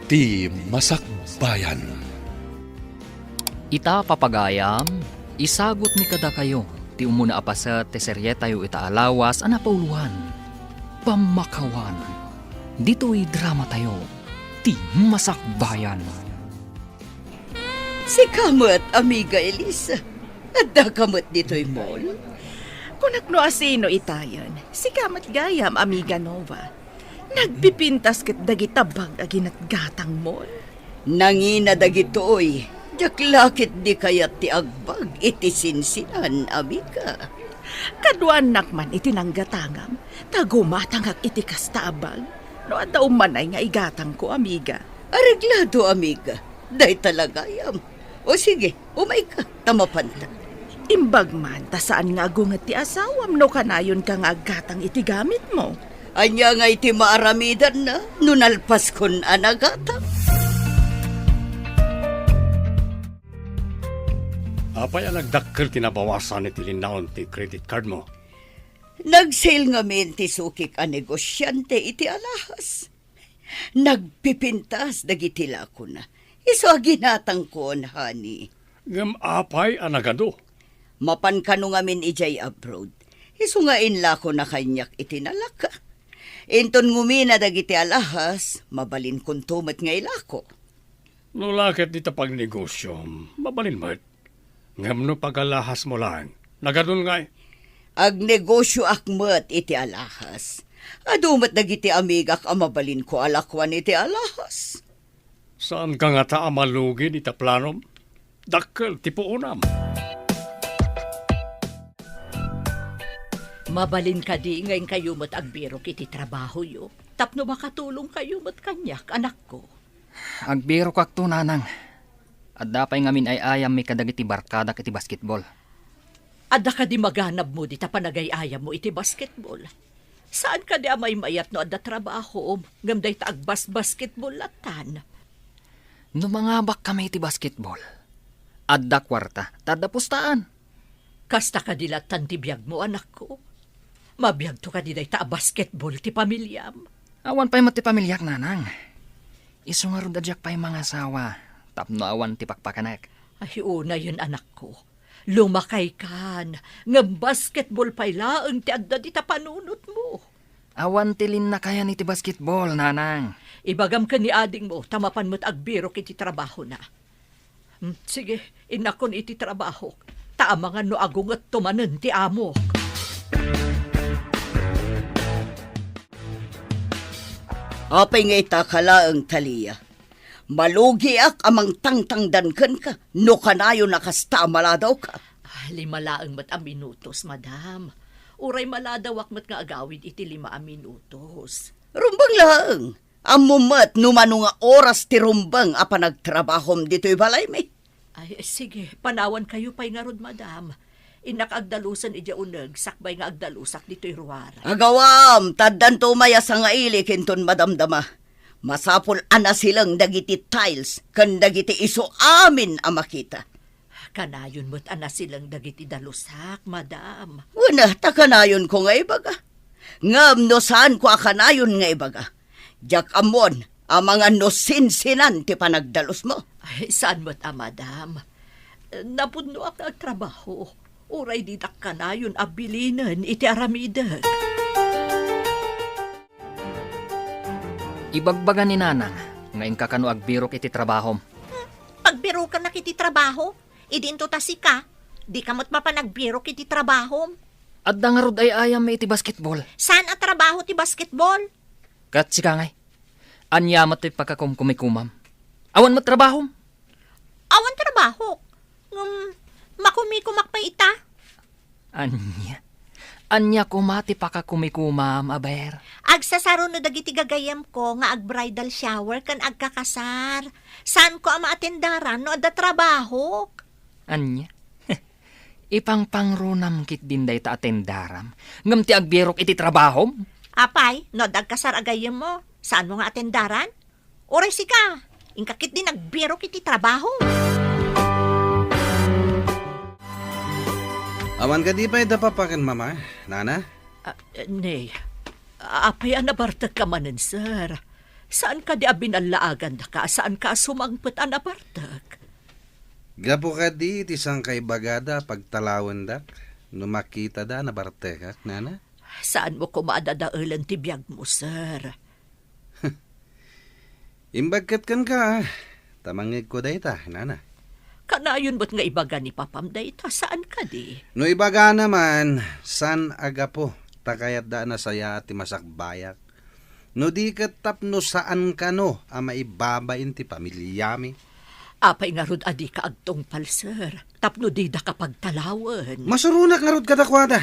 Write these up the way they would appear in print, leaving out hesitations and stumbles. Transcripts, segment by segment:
Ti Masakbayan. Ita papagayam, isagot ni kada kayo, ti umuna apasa ti serye tayo itaalawas anapauluhan. Pamakawan, dito'y drama tayo, ti Masakbayan. Si kamot, amiga Elisa. Adda kamot dito'y mall. Kunak no asino itayon, si kamat gayam, amiga Nova. Nagpipintas ket dagitabag aginat gatang mol. Nangina dagitoy. Jaklakit di kayat ti agbag iti sinsinan, amiga. Kaduan nakman iti nanggatangam, tagumatangak iti kastabag. No adda umanay nga igatang ko, amiga. Areglado, amiga. Day talagayam. O sige, umay ka, tamapan ta. Imbag man, ta saan nga agungat ti asawam no kanayon ka nga gatang iti gamit mo. Anya nga iti maaramidan na, nunalpas kon anagata. Apay ang nagdakkel kinabawasan iti linaon ti credit card mo. Nag-sale nga men ti sukik a negosyante iti alahas. Nagpipintas dagiti lako na. Iso ginatang kon, honey. Ngam apay ang nagado. Mapan ka no nga min ijay abroad. Iso nga inla ko na kanyak itinalaka. Inton ngumina dagiti alahas, mabalin kong tumat nga ilako. No lakit dita pag negosyo, mabalin mo. Ngam no pagalahas mo lang. Nagadun nga eh. Ag negosyo akmat iti alahas. Adumat dagiti amigak amabalin ko alakwan iti alahas. Saan ka nga taamalugin ita planom? Dakkel tipo unam. Mabalin ka di ngayon kayo mo't agbirok iti trabaho yo. Tapno makatulong kayo mo't kanyak, anak ko. Agbiro kak to, nanang. At dapay ngamin ay ayam may kadagiti barkada iti basketball. Adda ka di maganab mo di ta panagay-ayam mo iti basketball. Saan ka di amay mayat no adda trabaho ngam day ta agbas basketball latan. No mga bak kami iti basketball. Adda kwarta, tada pustaan. Kasta ka dilatan ti biyag mo, anak ko. Mabiyag to ka di day ta basketball ti pamilyam. Awan pa'y mati pamilyak, nanang. Iso nga ron dadyak pa'y mga asawa. Tapno awan ti pakpakanak. Ay, una yun, anak ko. Lumakay kan. Nga basketball pa'y laang ti adda di ta panunot mo. Awan tilin na kaya ni ti basketball, nanang. Ibagam ka ni ading mo, tamapan mo't agbiro iti trabaho na. Sige, inakon iti trabaho. Taamangan no agungat tumanen ti amo. Apay nga itakalaang taliya. Malugi ak amang tangtangdan ka, no kanayo nakasta maladaw ka. Limalaang mat a minutos, madam. Uray maladawak mat nga agawid iti 5 minutos. Rumbang lang. Amumat numano nga oras ti rumbang a panagtrabahom dito'y balay may. Ay, sige, panawan kayo pa'y nga rod, madam. Inakagdalusan ija uneg, sakbay nga agdalusak dito'y ruwara. Agawam, taddan to maya sa nga ili kinton madamdama. Masapol ana silang dagiti tiles, kan dagiti iso amin a makita. Kanayon mo't ana silang dagiti dalusak, madam. Una, takanayon ko nga ibaga. Ngam no saan ko akanayon nga ibaga. Jak amon, ang mga no sinsinan ti panagdalos mo. Ay, saan mo't madam? Napudno ak nagtrabaho. Uray didak kanayon abilinan iti aramidag. Ibagbagan ni nanang. Ngayon kakano agbirok iti trabahom. Pagbiro ka na kiti trabaho, idinto ta si ka, di ka mo't mapanagbiro kiti trabaho. Adda nga rod ay ayam may iti basketball. Saan at trabaho ti basketball? Kat si kangay. Anya mato'y pagkakumkumikuman. Awan mo trabahom. Awan trabaho. Makumikumak pa ita. Anya? Anya kumati pakakumikumam, aber. Agsasaro no dagiti gagayam ko nga ag-bridal shower kan agkakasar. Saan ko ang maatendaran no adda trabaho? Anya? Ipang pangrunam kit dinday ta atendaram. Ngam ti agbirok iti trabahom. Apay, no dagkasar agayam mo. Saan mo nga atendaran? Oray si ka. Ingkakit din nagbiro kiti trabaho. Awan ka di ba dapapakan, mama? Nana? Nay, apay anabartag ka manen, sir. Saan ka di abinalaagan da ka? Saan ka sumangpet anapartak? Gapo ka di, tisang kay bagada pagtalawan dak. Numakita da na bartekak, nana? Saan mo ko maadadaulan ti biyag mo, sir? Imbagkat kan ka, tamangig ko da ita, nana. Kanayon ba't nga ibaga ni Papam dayta? Saan ka di? No ibaga naman, san aga po, takayat da na saya at masakbayak. No di katap no saan ka no, ama ibabain ti pamilyami. Apay nga rod adi ka agtungpal, sir. Tapno di da kapag talawan. Masurunak nga rod kadakwada.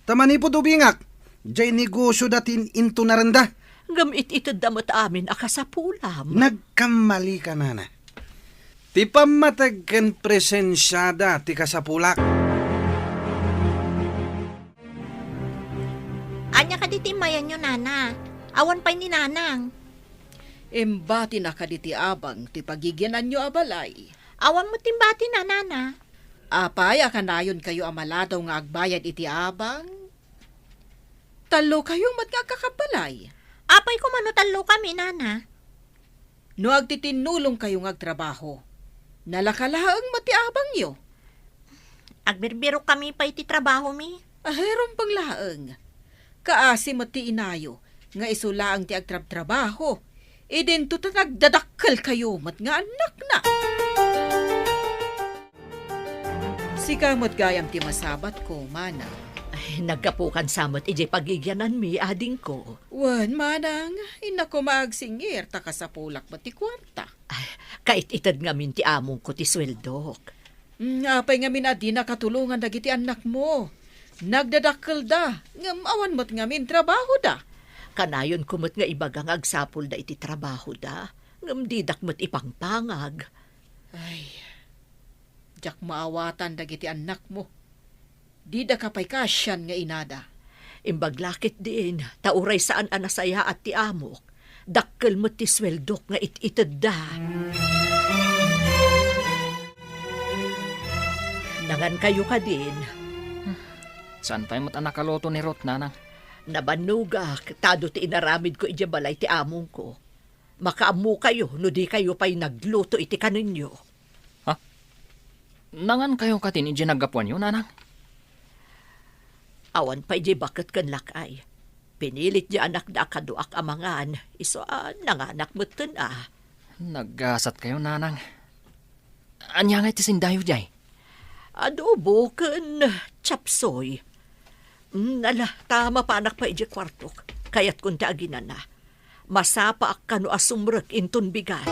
Tamanipod ubingak, jay negosyo datin into naranda. Gamit itad damat amin akasapulam. Nagkamali ka, nana. Ti pamatag ken presensyada ti kasapulak. Anya ka di timayan nyo, nana. Awan pa'y ni nanang. Embati na kaditi abang ti pagigyanan nyo abalay. Awan mo timbati na, nana. Apay, akanayon kayo amaladaw nga agbayad iti abang. Talo kayo mat nga kakabalay. Apay ko manutalo kami, nana. No agtitinulong kayo nga agtrabaho. Nalakalaang mati abang yo. Agbirbiro kami pa iti trabaho mi. Aheron pang laang. Kaasi mati inayo nga isulaang ti agtrabaho. Idento ta nagdadakkel kayo mat nga anak na. Sikamot gayam ti masabat ko, mana. Ay, nagkapukan samot ije pagigyanan mi, ading ko. Wan, manang, ina ko maagsingir, taka sa pulak ba ti kwarta. Ay, kait itad nga min ti among ko ti sweldok. Apay nga min adi nakatulungan dagiti anak mo. Nagdadakkel da, ngam awan mo't nga min trabaho da. Kanayon kumot nga ibagang agsapul da iti trabaho da. Ngam didak mo't ipangpangag. Ay, jak maawatan dagiti anak mo. Di da kapay kasyan nga inada. Imbaglakit din, tauray saan anasaya at ti amok. Dakkel mo't ti sweldok nga ititad da. Nangan kayo ka din. Saan tayo mat anakaloto ni Rot, nanang? Nabanuga, tado ti inaramid ko ijabalay ti among ko. Makaamu kayo, no di kayo pa'y nagluto iti kaninyo. Ha? Nangan kayo katin iti naggapuan yun, nanang? Awan pa iti bakit kan lakay. Pinilit di anak da kaduak amangan, iso nanganak mutin Naggasat kayo, nanang. Anya nga iti sindayo, jay? Adobo kan chapsoy. Tama pa anak pa iti kwartok. Kayat kung taaginan na. Masapa ak kano asumrek inton bigat.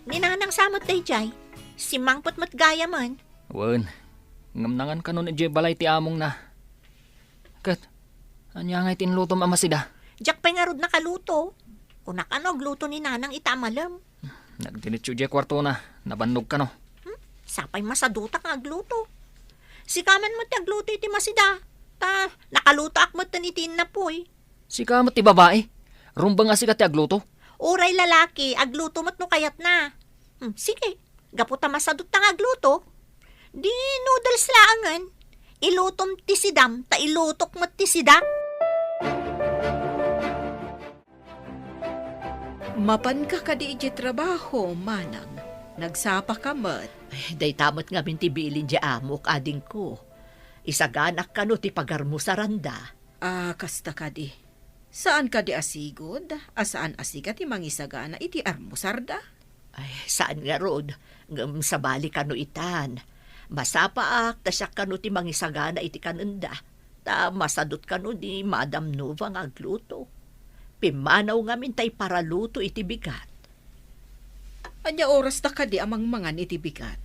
Ninanang samot day, jay. Si mangpot mat gaya man. Wan, ngamnangan ka nun iti balay ti among na. Kat, anya nga itinluto mamasida? Jak pa'y nga rod nakaluto. Kunak ano, agluto ni nanang itamalam. Nagdinitsyo di kwarto na, nabannog ka no. Sapay masadutak nga agluto. Sikaman mo ti agluto iti masida. Ta, nakaluto ak mo tanitin na po'y. Sika mat ti babae, rumbang nga sika ti agluto. Uray lalaki, agluto mo't no kayat na. Sige, gaputa masadot ta nga agluto. Di noodles laangan. Ilutom ti sidam, ta ilutok mo't ti sida. Mapan ka kadi iti trabaho, manang. Nagsapa ka mat. Day tamot nga mintibilin di amok ading ko. Isaganak ka no ti pagarmo sa randa. Kasta kadi. Saan kadi asigod? Asaan asiga ti mangisagana iti armusarda? Ay, saan nga rod? Ngam sa bali ka no itan. Masapaak, tasyak ka no ti mangisagana iti kananda. Ta masadot ka no di Madam Nova nga agluto. Pimanaw nga mintay para luto iti bigat. Anya oras na kadi amang mangan iti bigat?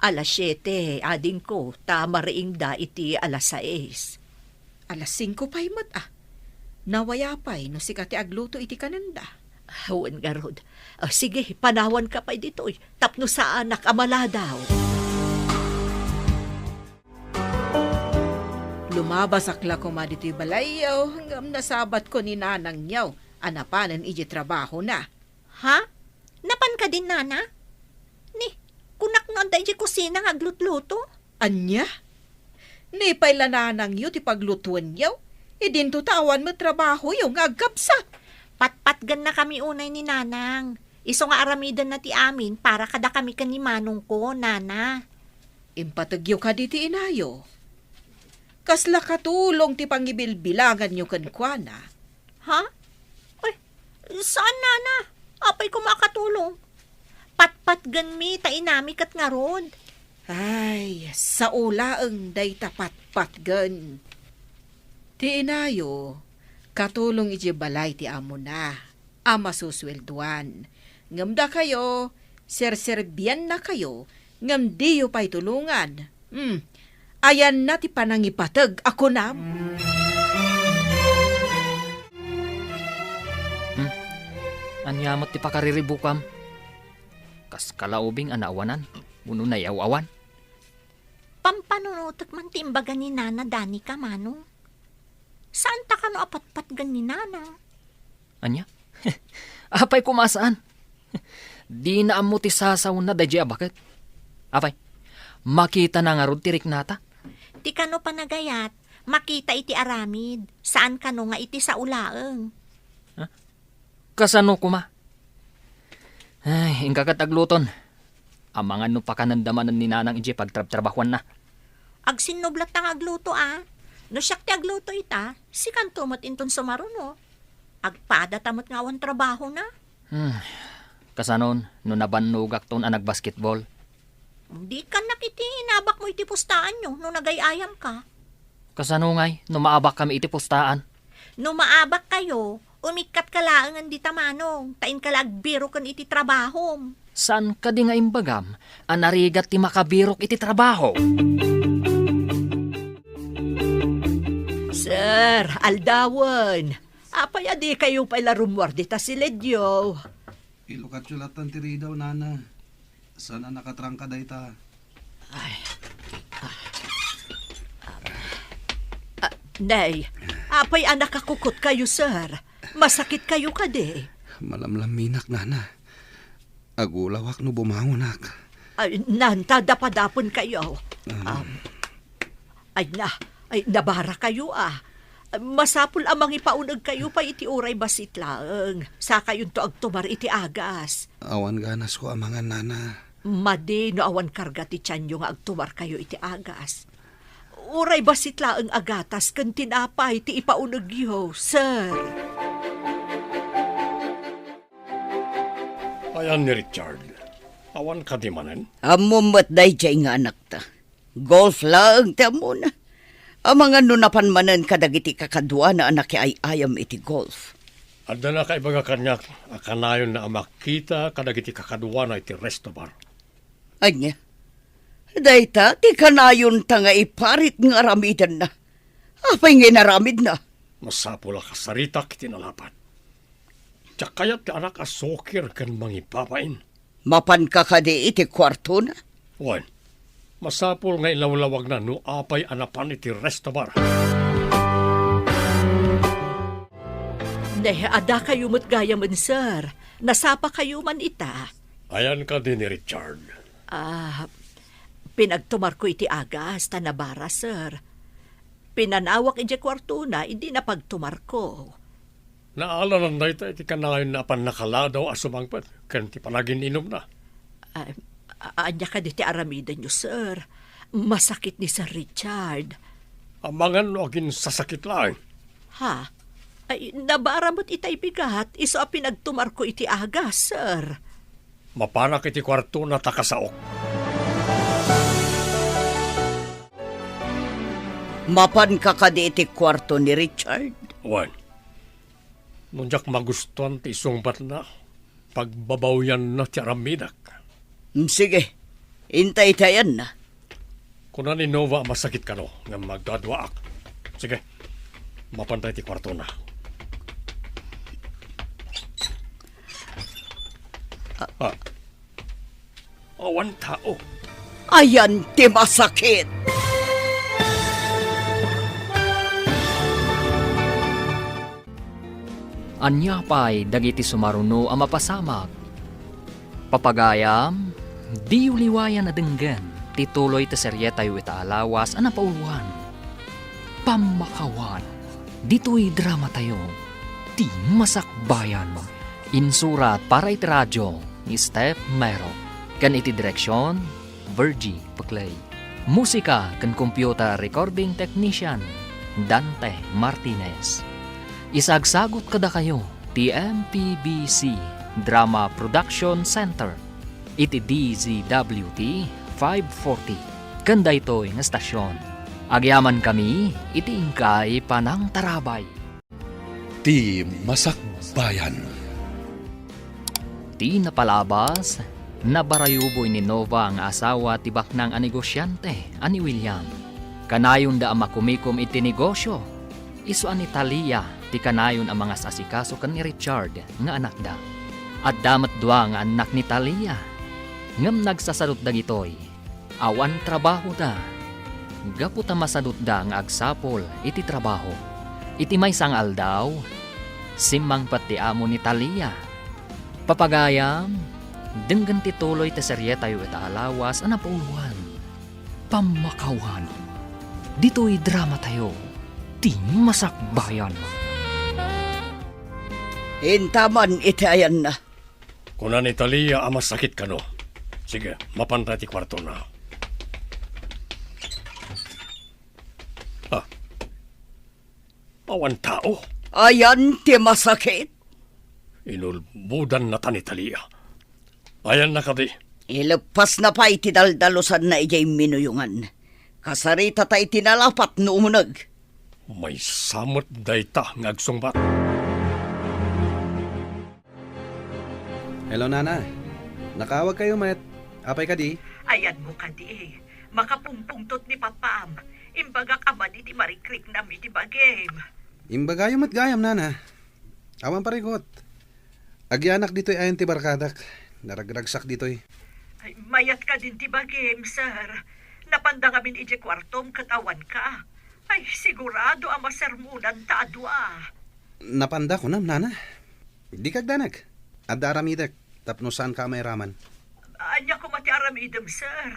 Alas 7, ading ko, tama riing da iti alas 6. Alas 5 pa'y mat Nawaya pa'y no si kati agluto iti kananda. Huwag nga rod. Sige, panawan ka pa'y dito'y. Tapno sa anak amala daw. Lumabas akla ko ma dito'y balayaw hanggang nasabat ko ni nanang yaw. Anapanan iti trabaho na. Ha? Napan ka din, nana? Ni, kunak nga da iti kusina nga aglutluto? Anya? Ni pa'y lananang yu ti paglutuan yaw. Idinto tawan mo trabaho yung agapsa. Patpatgan na kami unay ni Nanang. Iso nga aramidan na ti amin para kada kami kan ni Manong ko, Nana. Impatagyo ka di ti inayo. Kasla katulong ti pangibilbilangan nyo kankwana. Ha? Ay, saan, Nana? Apay ko makatulong. Patpatgan mi, tainami kat nga rod. Ay, sa ulaang day tapat-patgan. Ti inayo, katulong iti balay ti amo na, ama suswelduan. Ngamda kayo, serserbian na kayo, ngam diyo pa'y tulungan. Ayan na ti panangipatag ako na. Anyamot ti pakariribukam. Kas kalaubing anawanan, uno na yawawan. Pampanunutak man ti imbaga ni Nana Dani ka, Manong. Saan ta ka no apatpatgan ni Nana? Anya? Apay kumasaan? Di na amo ti sasaw na dadya bakit? Apay, makita na nga rod tirik nata. Ti kano panagayat, makita iti aramid. Saan kano nga iti sa ulaeng? Kasano kuma? Ay, ingka katagluton. Amangan no pakanandamanan ni Nanang iji pagtrab-trabahuan na. Agsinublat tang agluto No siyak ti agluto ita, si kantumot inton sumaruno. Agpada tamot nga awan trabaho na. Kasanon, no nabanugak ton anag basketball. Di ka nakiti, inabak mo iti pustaan nyo no nagayayam ka. Kasano ngay, no maabak kami iti postaan. No maabak kayo, umikat ka laangan di tamanong, tain ka lagbiro kan iti trabaho. Saan ka di nga imbagam, anarigat ti makabirok iti trabaho? Sir, aldawan. Apay adi kayo pala rumwar dita si Ledyo. Ilukat sulatan ti ridaw, Nana. Sana nakatrangka day ta. Nay, apay anak kakukot kayo, sir. Masakit kayo kade. Malamlaminak, Nana. Agulawak no bumangonak. Ay, nanta dapadapon kayo. Ay nabara kayo Masapul amang ipaunag kayo pa iti uray basit laeng. Sa kayon to agtumar iti agas. Awan ganas ko amangan, Nana. Madi no awan karga ti tiyanyo nga agtumar kayo iti agas. Uray basit laeng agatas kan tinapay ti ipaunag yo, sir. Ayan ni Richard. Awan ka di manen? Amumat day jay nga anak ta. Golf lang ta muna. Amangan no napanmanan kadagiti kakadwa na anak ay ayam iti golf. Adda na ka ibaga kanyak, akanayon na makita kadagiti kakadwa na iti resto bar. Anya, dayta ti kanayon ta nga iparit nga aramidan na. Apay nga naramid na. Masapula ka sarita kiti nalapat. Tiyak kayat ti anak asokir kan mangipapain. Mapan ka kadi iti kwarto na. Wan, masapul nga ilawlawag na no apay anapan iti resto bar. Ada kayo mo't gaya man, sir. Nasapa kayo man ita. Ayan ka din ni Richard. Pinagtumar ko iti agas, tanabara, sir. Pinanawak iti kwarto na, hindi na pagtumar ko. Naalanan na ito iti kanayon na apan nakaladaw asumangpat. Kan ti panagin inom na. Anya ka di ti aramidan nyo, sir. Masakit ni Sir Richard. Amangan no agin sasakit lang. Ha? Ay, nabara mo't itay bigat. Iso a pinagtumar ko iti agas, sir. Mapanak iti kwarto na takasaok. Mapan ka kadi iti kwarto ni Richard. Wan, nunjak magustuhan ti isungbat na pagbabawyan na ti aramidak. Sige, intay-tayan na. Kuna ni Nova masakit ka no, nga magdadwaak. Sige, mapantay ti kwarto na. Awan tao. Ayan ti masakit. Anya pa'y dagiti sumaruno ang mapasamak. Papagayam, di uliwayan na denggan, tituloy ta serye tayo ita alawas ang napauluhan. Pamakawan. Dito'y drama tayo, ti masakbayan. Insurat para iti radyo ni Steph Mero. Kan iti direksyon, Virgie Paclay. Musika kan computer recording technician, Dante Martinez. Isagsagot kada kayo, ti MPBC Drama Production Center. Iti DZWT 540. Kanda ito'y nga stasyon. Agyaman kami, iti ingkay panang tarabay. Ti Masakbayan. Ti napalabas, nabarayuboy ni Nova ang asawa ti baknang anegosyante, ani William. Kanayon da ang makumikom iti negosyo. Isu ani Talia, ti kanayon ang mga sasikaso kan ni Richard, nga anak da. At damat dua nga anak ni Talia. Ngam nagsasadot da gitoy, awan trabaho da. Gaputa masadot da nga agsapol iti trabaho. Iti may sangal daw, simang pati amo ni Talia. Papagayam, denggan ti tuloy ti serye tayo ita alawas anapuluhan. Pamakawan. Dito'y drama tayo, ti masakbayan. Hintaman iti ayan na. Kuna ni Talia amas sakit ka no. Sige, mapanta ti kwarto na. Ah, awan tao. Ayan ti masakit. Inulbudan na ta ni Talia. Ayan na kadi. Ilepas na pa iti daldalusan na ijay minuyungan. Kasarita ta iti nalapat no umunag. May samot dayta ngagsungbat. Hello, Nana. Nakawag kayo, Met. Apay ka di? Ayan mo kadi eh. Makapumpungtot ni Papam. Imbagak ama di marikrik na mi di bagim. Imbagayom at gayam, Nana. Awan parikot. Agyanak dito'y ayon ti barkadak. Naragragsak dito'y. Ay, mayat ka din ti bagim, sir. Napanda ngamin ije kwartom katawan ka. Ay, sigurado ang masermunan ta adwa. Napanda ko nam, Nana. Di kagdanag. Adda aramidak. Tapnosan ka may raman. Anya ko mati aramidem, sir.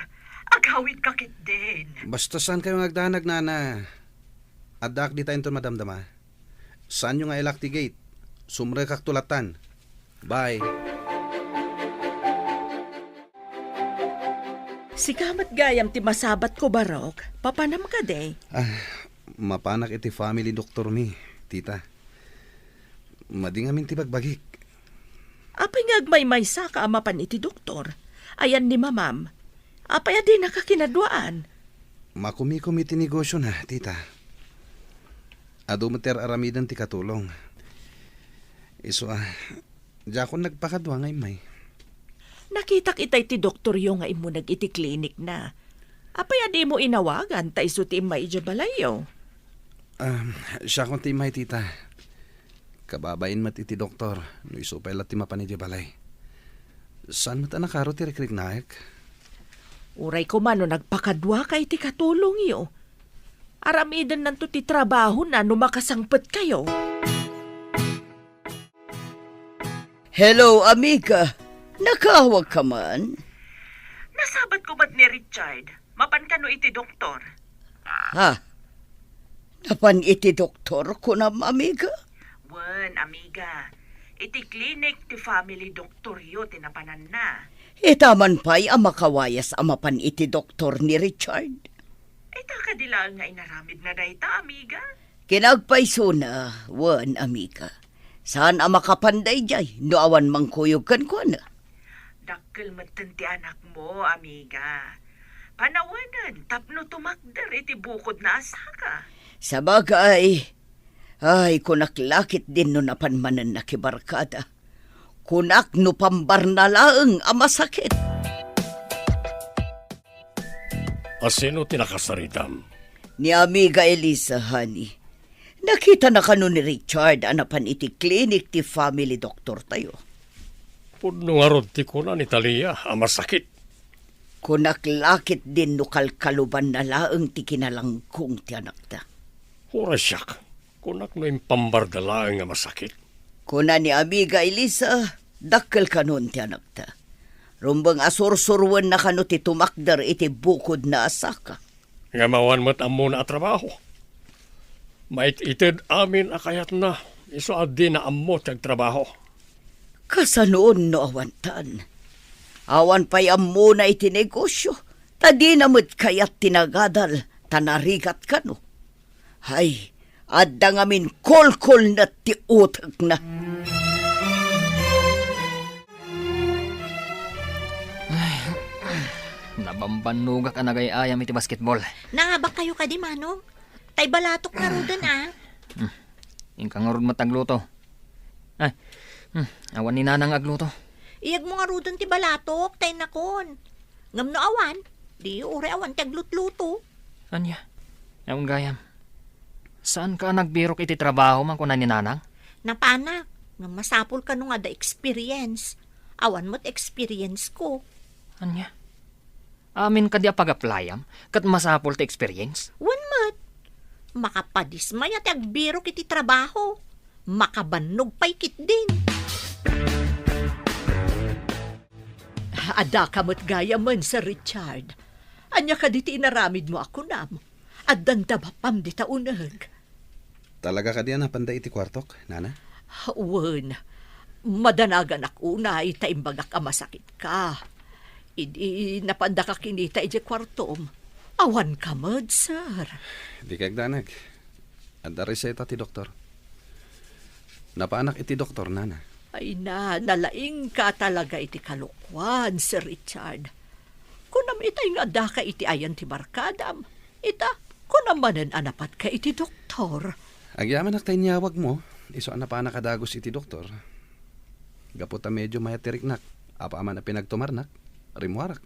Aghawid kakit din. Basta saan kayo nagdanag, Nana? Addak di tayo madamdama. Saan yung nga ilak ti gate? Sumre kak tulatan. Bye. Sigamat gayam ti masabat ko barok. Papanam ka de. Mapanak iti family doktor mi, tita. Madingamin ti bagbagik. Apay ngagmay sa ka amapan iti doktor. Ayan ni mamam. Apay adi nakakinadwaan. Makumikom iti negosyo na, tita. Ado mater aramidan ti katulong. Iso jakon nagpakadwa ngay may. Nakita kitay ti doktor yung nga imo nag iti klinik na. Apay adi mo inawagan ta iso ti imay ija balayo. Siya kong ti may, tita. Kababain mat iti doktor, no isupay lat ti mapan iti balay. Saan mat anakaro ti rekrik naek? Uray ko man no nagpakadwa kay ti katulong iyo. Aramidan nanto ti trabaho na no makasangpet kayo. Hello, amiga. Nakahawag ka man? Nasabat ko ba't ni Richard? Mapan ka no iti doktor. Ha? Napan iti doktor ko na, amiga? Wen, amiga. Iti klinik ti family doktor yo tinapanan na. Itaman pa'y amakawayas amapan iti doktor ni Richard. Ita ka dila nga inaramid na dayta, amiga. Kinagpaiso na, wan, amiga. Saan amakapanday jay, no awan mangkuyog kan ko na? Dakkel matan ti anak mo, amiga. Panawanan, tapno tumakder iti bukod na asaka. Sa bagay, ay kunaklakit din no napanmanan na kibarkada. Kunak no pambarnalaang amasakit. Asino tinakasaritam? Ni amiga Elisa, honey. Nakita na kano ni Richard anapan iti klinik ti family doktor tayo. Pudno nga rod ti kuna ni Talia, amasakit. Kunaklakit din no kalkaluban na laang ti kinalangkong ti anak ta. Hura siyak, kunak no impambardala nga masakit. Kuna ni amiga Elisa, dakkel kanon ti anak ta. Rumbang asursurwan na kano ti tumakder iti bukod na asaka. Nga mawan mo't amo na trabaho. Mait ited amin akayat na. Iso adi na ammo tiyag trabaho. Kasanoon no awantan. Awan pa'y ammo na iti negosyo. Tadi namit kayat tinagadal, tanarigat ka no. Hay, adda ngamin kolkol na ti utak na. Nabambanuga ka na gayayam iti basketball. Nangaba kayo ka di, Manong? Tay balatok na rudan, ah. Ingkang arod matagluto. Ay, awan ni nanang agluto. Iyag mo nga rudan ti balatok, tay nakon. Ngam no awan, di ure awan ti aglutluto. Anya? Ewan gayam. Saan ka nagbirok iti trabaho man kunan ni nanang? Napanak, nga masapol ka no nga da experience. Awan mo't experience ko. Anya? Amin ka di apag-aplayam, kat masapol ti experience? Wan mat. Makapadismay at agbiro kiti trabaho. Makabanog pa'y kit din. Ada kamot gaya man sa Richard. Anya ka diti inaramid mo ako nam. At dandabapam di taunag. Talaga ka diyan na panday iti kwartok, nana? Wan, madanagan ako na itaimbagak masakit ka. Idi napanda ka kinita iti kwartom. Awan ka mod, sir. Di kagdanag. At reseta ti doktor. Napaanak iti doktor, nana. Ay na, nalaing ka talaga iti kalukwan, Sir Richard. Kunam itay nga da ka iti ayan ti barkadam. Ita, kunamanan anapat ka iti doktor. Agyaman ak tayo niyawag mo. Iso napaanak kadagos iti doktor. Gaputa medyo mayatiriknak. Apa aman na pinagtumarnak. Rimuarak.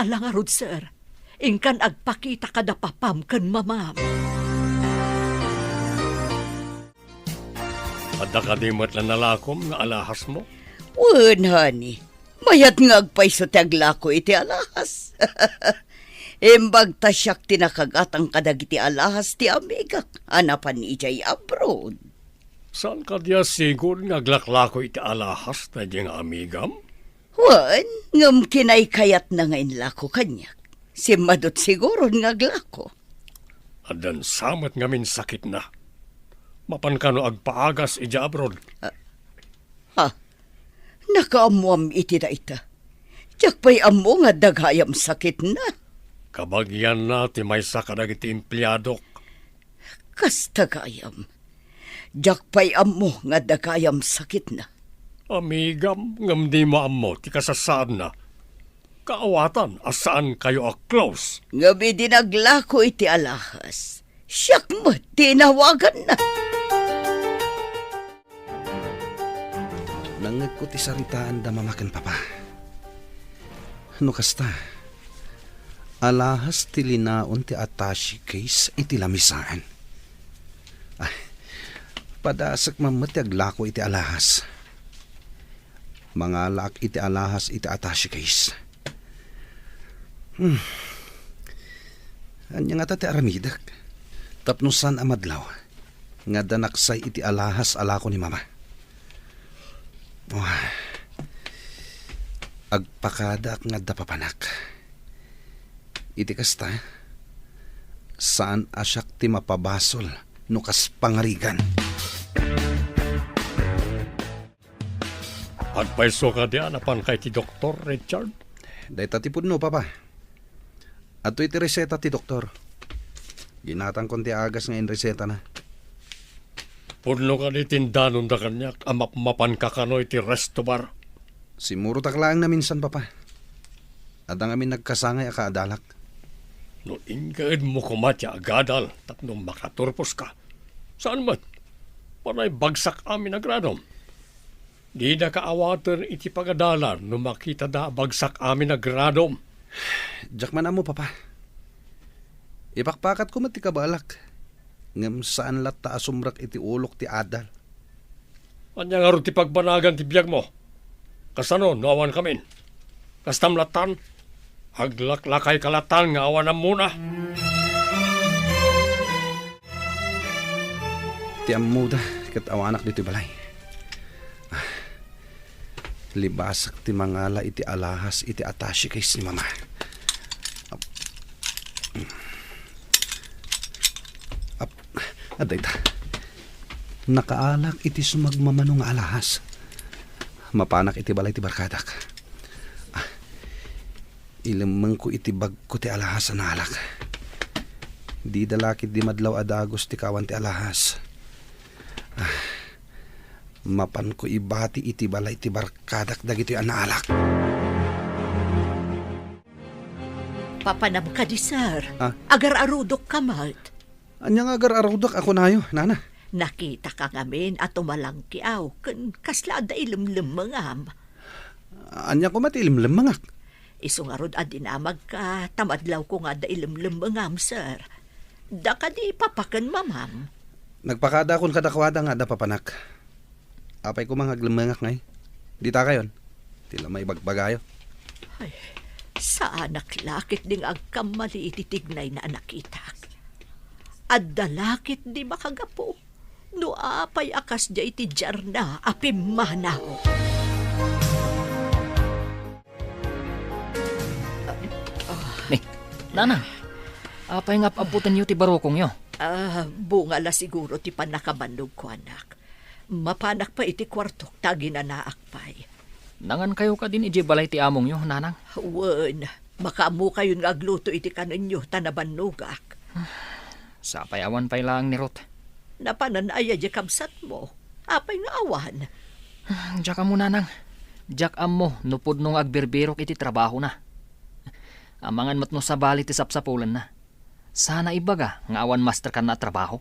Alangarod, sir. Ingkan agpakita kada papam kan mamam. Adda ka di mo't nalakom nga alahas mo. Wan, honey. Mayat nga agpay sa taglako iti alahas. Imbag tasyak tinakagatang kadag iti alahas ti amigak. Anapan ni ijay abroad. Saan ka diya sigur nga glaklako iti alahas na diyang amigam? Wan, ngam kinay kayat na ngayon lako kanyak. Si Madot siguro nga glako. Adan samat ngamin sakit na. Mapan ka no agpaagas ija abroad. Ha? Nakaamuam iti da ita. Tiyak pa'y amo nga dagayam sakit na. Kabagyan na ti may sakadag iti empleyadok. Kas dagayam. Tiyak pa'y amo nga dagayam sakit na. Amigam, ngam di mo amo ti kasasaan na. Kaawatan, asaan kayo a-close? Ngabi dinaglako iti alahas. Siyak mo, tinawagan na. Nangag ko ti saritaan da mamakan papa. No kasta, alahas ti linaon ti attache case iti lamisaan. Ay, padasak mamat ti aglako iti alahas. Mangalak iti alahas iti attache case. Anya nga ti aramidak. Tapnusan amadlaw. Nga danaksay iti alahas alako ni mama. Oh, agpakadak nga dapapanak. Iti kasta, saan asyak ti mapabasol no kas pangarigan. Agpaiso ka diyan apan kay ti Dr. Richard? Day tatipod no, papa. Ato iti reseta ti doktor. Ginatang konti agas nga in reseta na. Pudlo ka di tindanon da kanyak, amapmapan ka kano iti resto bar. Simuro taklaang na minsan, papa. At ang amin nagkasangay akaadalak. No ingaid mo kumatya agadal, tapno makaturpos ka. Saan mat? Panay bagsak amin agradom. Di na kaawatan iti pagadalan no makita da bagsak amin agradom. Diyak man mo, papa. Ipakpakat ko mati kabalak. Ngam saan lata asumrak iti ulok ti adal. Anya nga ron ti pagbanagan ti biyag mo. Kasano, nawan kamin. Kastamlatan, aglaklakay kalatan nga awan na muna. Ti amuda, kat awanak dito balay. Libasak ti mangala iti alahas iti attache case ni mama. Aday ta. Nakaalak iti sumagmamano nga alahas. Mapanak iti balay ti barkadak. Ilamang ko iti bag ko ti alahas na alak. Di dalakit di madlaw adagos ti kawan ti alahas. Mapan ko ibati iti balay ti barkadak dagito yung alak. Papanam ka di, sir. Ah? Agar-arudok ka, Mart. Anyang agar arudok ako na yo, nana. Nakita ka ngamin at umalangkiaw. Kasla da ilimlimangam. Anya ko matilimlim mangak. Isungarod at dinamag ka. Tamadlaw ko nga da ilimlimangam, sir. Da ka di papakan, mamam. Nagpakada kon kadakwada nga da papanak. Apay ko mga glimangak ngay. Di ta kayon. Tila may bagbagayo. Ay, sa anak lakit ding agkamali ititignay na anakitak. At dalakit di makagapo. No apay akas di iti jarna apimanaw. Nanang, apay nga abutan niyo ti barokong yo. Bunga la siguro ti panakabandog ko, anak. Mapanak pa iti kwartok tagi na naakpay. Nangan kayo ka din iji balay ti among yo, nanang. Wen, makaamu kayo nga agluto iti kanunyo tanabanugak. Sapay awan pay lang ni Ruth. Napanan ay di kamsat mo. Apay nga awan. Diyak ka mo, nanang. Diyak mo, nupod nung agberbirok iti trabaho na. Amangan mat no sa bali ti sapsapulan na. Sana ibaga nga awan master ka na trabaho.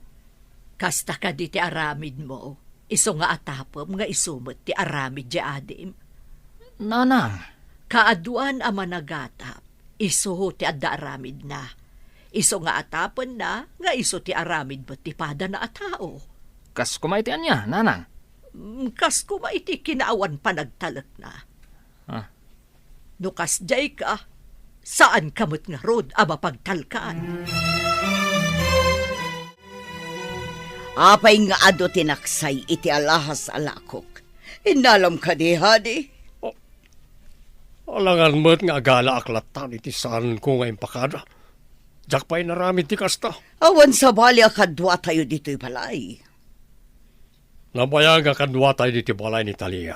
Kasta ka di ti aramid mo. Iso nga atapom nga isumot ti aramid di adim. Nanang, Kaaduan a managatap. Iso ti adda aramid na. Iso nga atapon na nga iso ti aramid mo ti pada na atao. kas kumaitian niya, nanang. Kas kuma iti kinaawan pa nagtalak na. Ah. No kas jay ka, saan kamot nga rod a mapagtalkaan? Apay nga ado tinaksay iti alahas alakok. Inalam ka di, hadi? Alangan mo't nga agala aklatan iti saan ko ngayon pakada. Diyak pa'y naramid ti kasta. Awan sa bali akadwa tayo dito'y balay. Nabayag akadwa tayo diti balay ni Talia.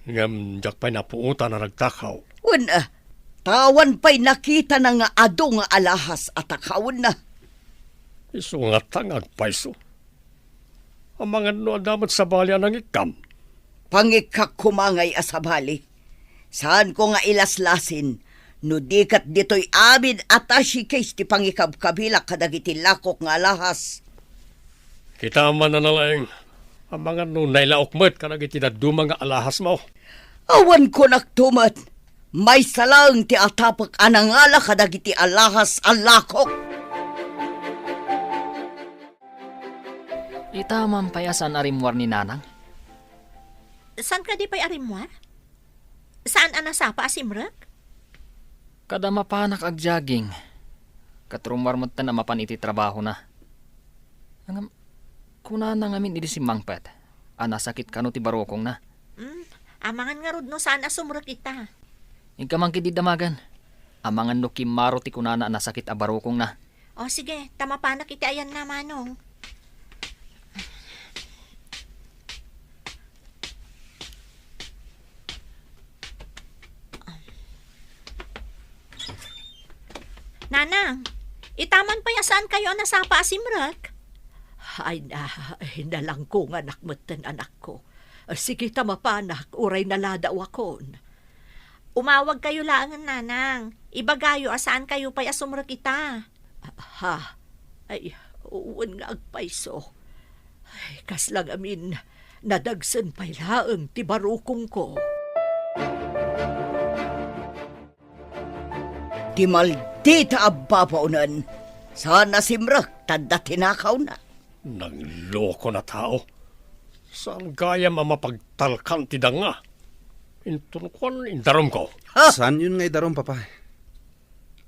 Ngam diyak pa'y napuutan na nagtakaw. Una, tawan pa'y nakita na nga ado nga alahas at akawon na. Iso nga tangag paiso. Ang mga no damat sa balya ng ikam. Pangikak kumangay asabali. Saan ko nga ilaslasin, no dikat dito'y amin atashi case ti pangikab-kabila kadagiti lakok nga alahas. Kita man na nalaing. Ang mga no nailaok mo't kanag itidaduma nga alahas mo. Awan ko naktumat, may salang ti atapak anangala kadagiti alahas alakok. Itamang payasan arimwar ni nanang. Saan ka di pa'y arimwar? Saan anasapa asimrek? Kada mapanak ag jogging. Katrumwar mo na mapan iti trabaho na. Angam, kuna na ngamin iti si Mangpet. Anasakit ka no ti barokong na. Amangan nga rod no saan asumrek ita. Ikaman kiti damagan. Amangan no kimaro ti kunana nasakit a barokong na. O sige, tamapanak iti ayan na, manong. Nanang, itaman pa yasaan kayo nasapa asimrek? Ay na lang ko nga nakmatan anak ko. Sige tamapanak, uray naladaw akon. Umawag kayo laangan, nanang. Ibagayo asaan kayo pa asumrek kita. Ha? Ay, uwan nga agpaiso. Ay, kaslang amin, nadagsan pa'y laang ti barukong ko. Ti maldita ababaunan, sana simrak tanda tinakaw na. Nagloko na tao. Saan gaya mamapagtalkan ti danga? Intunukon indarom ko. Saan yun ngay daron, papa?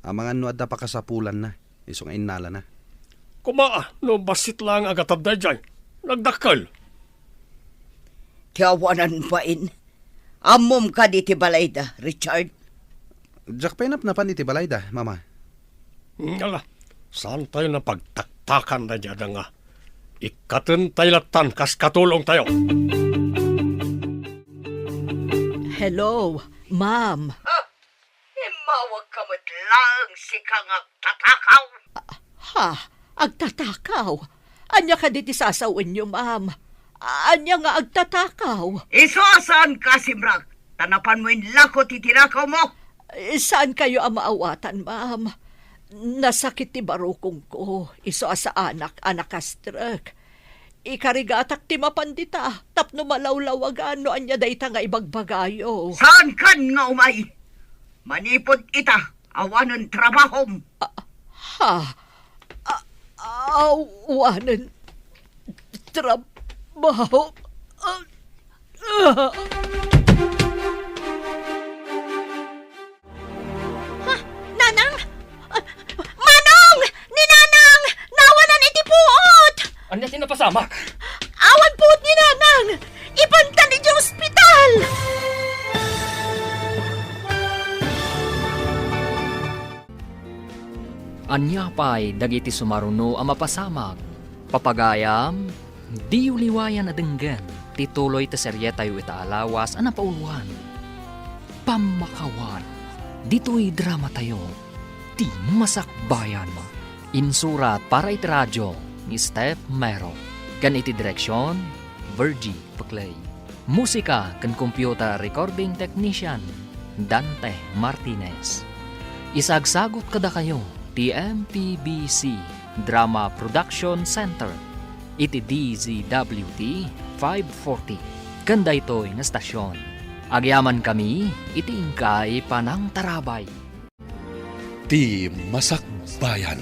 Amangan no adda pa kasapulan na. Iso nga inala na. Kumaa, no basit lang agatad da dyan. Nagdakal. Tiawanan pa in. Amom ka di ti balayda, Richard. Jack penap na pan iti balayda, mama. Ngala, saan tayo na pagtaktakan na dyan nga? Ikaten taylatan kas katulong tayo. Hello, ma'am. Imawag ka lang si kang tatakaw. Ha? Agtatakaw? Anya ka diti sasawin niyo, ma'am? Anya nga agtatakaw? Isasaan ka, Simrag? Tanapan mo yung lakot itinakaw mo? Saan kayo ang maawatan, ma'am? Nasakit ti barukong ko. Iso sa anak ka-stroke. Ikarigatak ti mapandita. Tapno malawlawagan no anya dayta nga ibagbagayo. Saan kan nga umay? Manipod ita, awanan trabahom. Ha? Awanan trabaho. Nanang! Manong! Ni Nanang! Nawanan iti puot! Anya tinapasamak? Awan puot ni Nanang! Ipantan iti ospital! Anya pa'y dagiti sumaruno ang mapasamag. Papagayam, di uliwayan na denggan. Tituloy ta serye tayo itaalawas ang napauluan. Pamakawan, dito'y drama tayo. Di masakbayan. Insurat para iti radyo ni Steph Mero. Kan iti direksyon, Virgie Paclay. Musika kan computer recording technician, Dante Martinez. Isagsagot kada kayo, TMPBC Drama Production Center. Iti DZWT 540. Kanda ito'y nga stasyon. Agyaman kami, iti ingkay panang tarabay. Ti Masakbayan.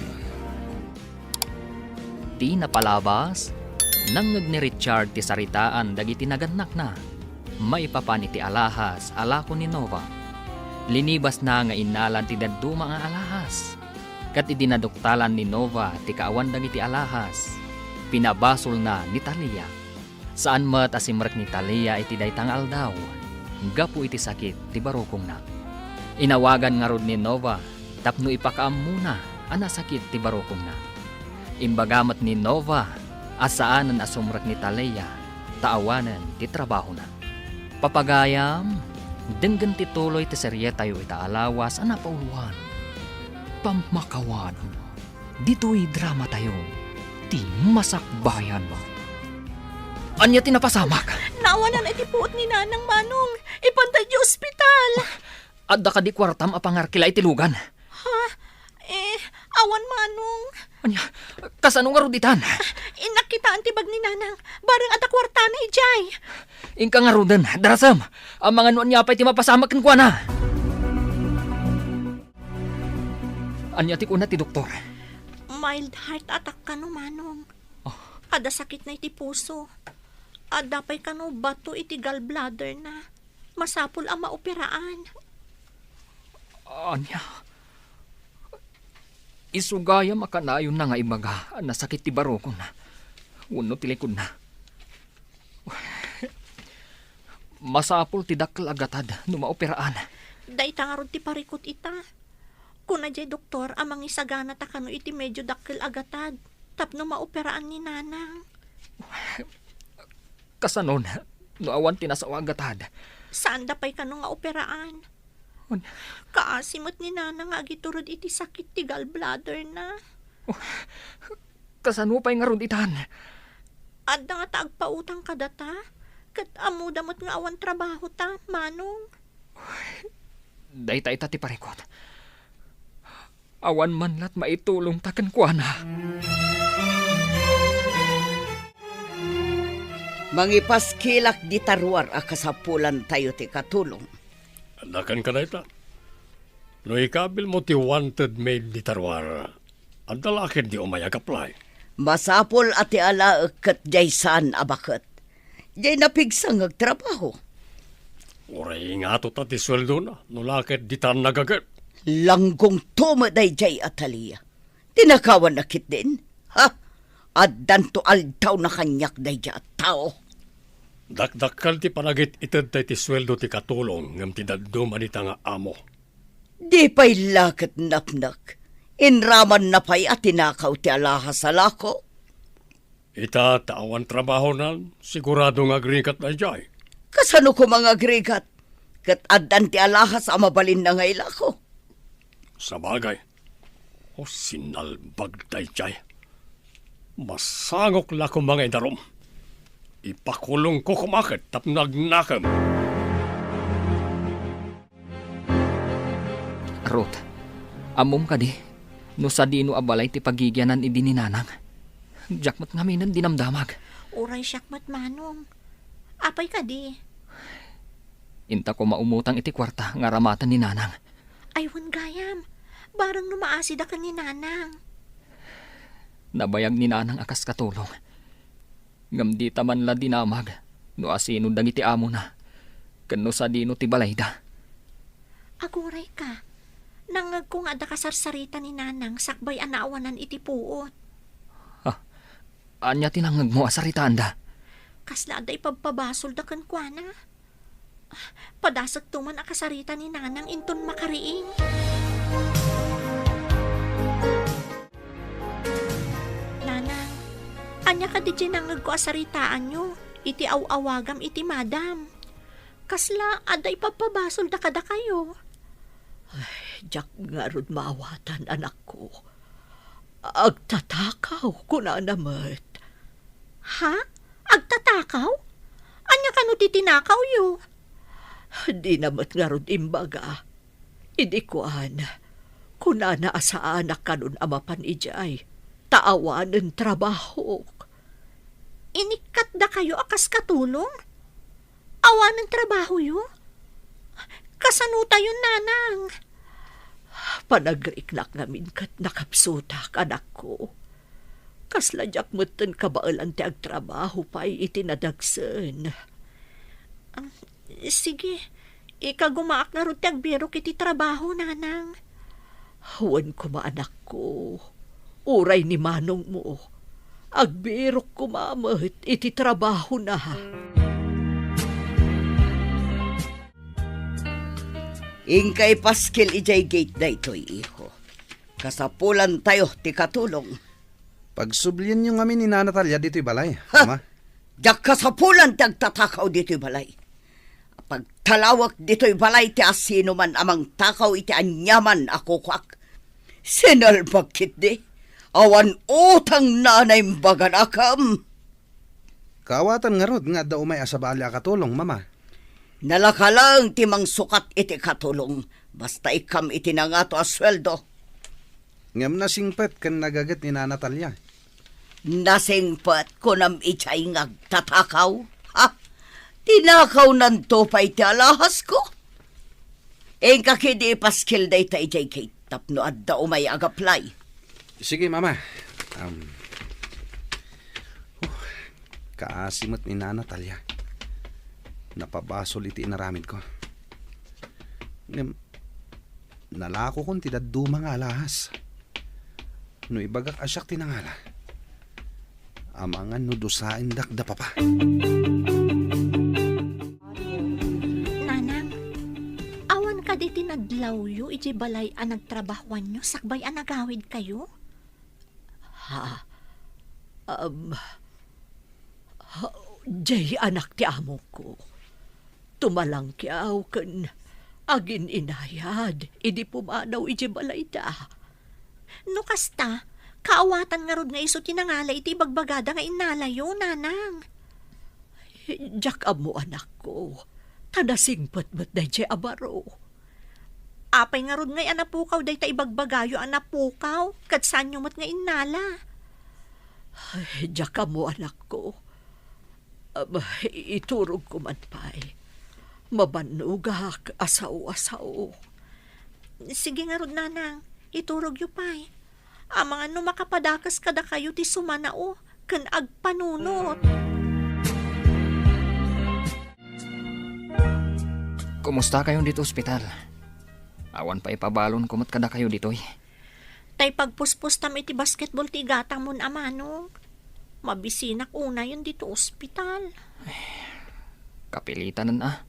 Ti napalabas, nangag ni Richard ti saritaan dagiti naganak na. May papan iti alahas, alako ni Nova. Linibas na nga inalan ti daduma nga alahas. Kat idinaduktalan ni Nova ti kaawan dagiti alahas. Pinabasol na ni Talia. Saan mat asimrek ni Talia iti daytang aldaw. Gapu iti sakit ti barukong na. Inawagan nga rod ni Nova, tapno ipakaam muna ana sakit ti barukong na. Imbagamat ni Nova, asaanan asumrek ni Talia, taawanan ti trabaho na. Papagayam, denggan ti tuloy ti serye tayo itaalawas ana pauluan. Pamakawan, dito'y drama tayo, ti masakbayan. Anya tinapasamak? Nawanan iti puot ni Nanang Manong. Ipantay di ospital. Adda ka di kwartam apangar kila itilugan. Awan Manong. Anya, kasano nga ruditan? Inakitaan ti bag ni Nanang. Barang at akwarta na ijay. Ingka nga rudan, darasam. Ang mga nuan niya pa'y ti mapasamak kan kwa na. Anya ti kuna ti doktor. Mild heart attack ka no, Manong. Ada sakit na iti puso. Ada pa'y ka no bato iti gallbladder na. Masapul ang maoperaan. Anya, isugaya makanayon na nga ibaga. Nasakit ti barokon na. Uno ti likod na. Masapul ti dakkel agatad no maoperaan. Dayta nga ron ti parikot ita. Kuna jay doktor, amang isagana ta kano iti medyo dakkel agatad. Tapno maoperaan ni Nanang. Kasanon, no awan tinasawa agatad. Saan da pa'y kano nga operaan? Kaasimot ni Nanang nga agiturod iti sakit ti gallbladder na. Kasano pa'y nga ruditan? Adda nga taagpautang ka data. Kat amudamot nga awan trabaho ta, Manong. Dayta ita ti parikot. Awan man lat maitulong taken kwa na. Mangipaskilak di tarwar a kasapulan tayo ti katulong. Anakan ka na ita. No ikabil mo ti wanted maid di tarwar, ang dalakin di umayag apply. Masapol ati ala ket jay saan abaket. Jay napigsang agtrabaho. Uray nga to ta ti sweldo na, no lakit di tan nagagat. Langgong tumaday jay Atalia. Tinakawan na kit din. Ha? Addan to aldaw na kanyak day jay at tao. Dakdakal ti panagit ited ti sweldo ti katulong ngam ti daddo manita nga amo. Di pa'y lakat napnak. Inraman na pa'y at tinakaw ti alahas alako. Ita tawan trabaho na sigurado nga agrikat na jay. Kasano ko mga agregat? Kat addan ti alahas ang mabalin na ngaila ko. Sa bagay, o sinalbag day jay. Masangok la ko mga idarom. Ipakulong ko kumakit tap nagnakam. Ruth, amom ka di. No sa dino abalay ti pagigyanan idi ni nanang. Jakmat nga minan dinamdamag. Uray siyakmat manong. Apay ka di. Inta ko maumutang iti kwarta nga ramatan ni nanang. Aywan gayam. Barang numaasid ka ni nanang. Nabayag ni nanang akas katulong. Ngam di taman la dinamag. No asino dang iti amo na. Kano sa dino ti balayda. Aguray ka. Nangag kung ada kasarsarita ni nanang sakbay anaawanan iti puot. Anya tinangag mo asaritaan da. Kasla ada ipagpabasol da kan kuana. Padasag tuman akasarita ni nanang inton makariing. Nanang, anya ka di nangag ko asaritaan nyo. Iti awawagam iti madam. Kasla ada ipagpabasol da kada kayo. Jak nga rod maawatan, anak ko. Agtatakaw ko na namat. Ha? Agtatakaw? Anya ka no titinakaw yo? Di namat nga rod imbaga. Idi kuan. Kuna na sa anak kanun amapan ijay. Taawanan trabaho. Inikat da kayo akas katulong? Awan ng trabaho yo? Kasanuta yun, nanang. Panagriknak namin kat nakapsutak, anak ko. Kasladyak mutan kabaalan ti agtrabaho pa'y itinadagsan. Sige, ikagumaak na ron ti agbiro kiti trabaho, nanang. Huwan ko maanak ko. Uray ni manong mo. Agbirok ko mamat iti trabaho na. Ingkay paskil ijay gate da ito'y iho. Kasapulan tayo ti katulong. Pagsublian nyo kami ni Natalia dito'y balay. Ha? Ama, Jak kasapulan ti agtatakaw dito'y balay. Pagtalawak dito'y balay ti asino man amang takaw iti anyaman ako kwak. Sinalbagkit di. Awan utang nanay baganakam. kawatan nga rod nga daw may asabali akatulong, mama. Nalakalang timang sukat iti katulong. Basta ikam iti na nga to asweldo. Ngam na singpet kan nagagat ni Natalia. Nasingpat ko nam ichay ngagtatakaw. Ha? Tinakaw nanto pa iti alahas ko. Engka kidi paskil day ta ijay kay tapno at da umay agaplay. Sige, mama. Kaasimot ni Natalia. Napabasol iti inaramid ko. Nalako kong tidaduma nga alahas. No ibagak asyak tinangala. Amangan no dusain dakda papa. Nanang, awan ka di tinadlaw yo, iti balay ang nagtrabahuan nyo, sakbay ang nagawid kayo? Jay anak ti amo ko. Tumalang kiaw kan agin inayad. Idi pumanaw iti balay da. No kasta, kaawatan nga rod nga iso tinangala iti bagbagada nga inalayo, nanang. Jak amo anak ko. Tanasingpat ba't na jay abaro. Apay nga rod nga anapukaw day ta ibagbagayo anapukaw, kat saan nyo mat nga inala. Jak amo anak ko. Iturog ko man pa'y. Mabanugak, asaw-asaw. Sige nga rod, nanang, iturog yu pa'y. Amang ano makapadakas kada kayo ti sumanao, kan agpanunot. Kumusta kayong dito ospital? Awan pa ipabalon kumot kada kayo ditoy. Tay pagpuspos tam iti basketball ti gatang mon amanong. Mabisinak una yun dito ospital. Kapilitan na.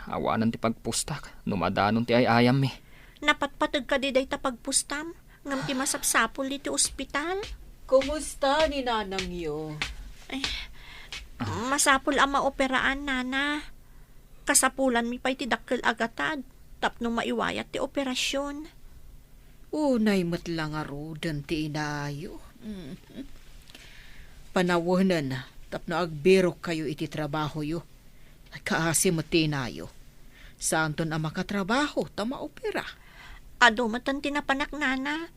Awanan ti pagpustak. Numadanon ti ayayam mi. Napatpatag ka di day ta pagpustam. Ngam ti masapsapol dito ospital. Kumusta ni nanang yo? Masapul ang maoperaan, nana. Kasapulan mi pa'y ti dakkel agatad. Tapno maiwayat ti operasyon. Unay matlang arudan ti inayo. Panawanan, tapno agbero kayo iti trabaho yo. Ay kaasi matinayo. Saan ton ang makatrabaho, tama opera. Ado matan tinapanak, nana.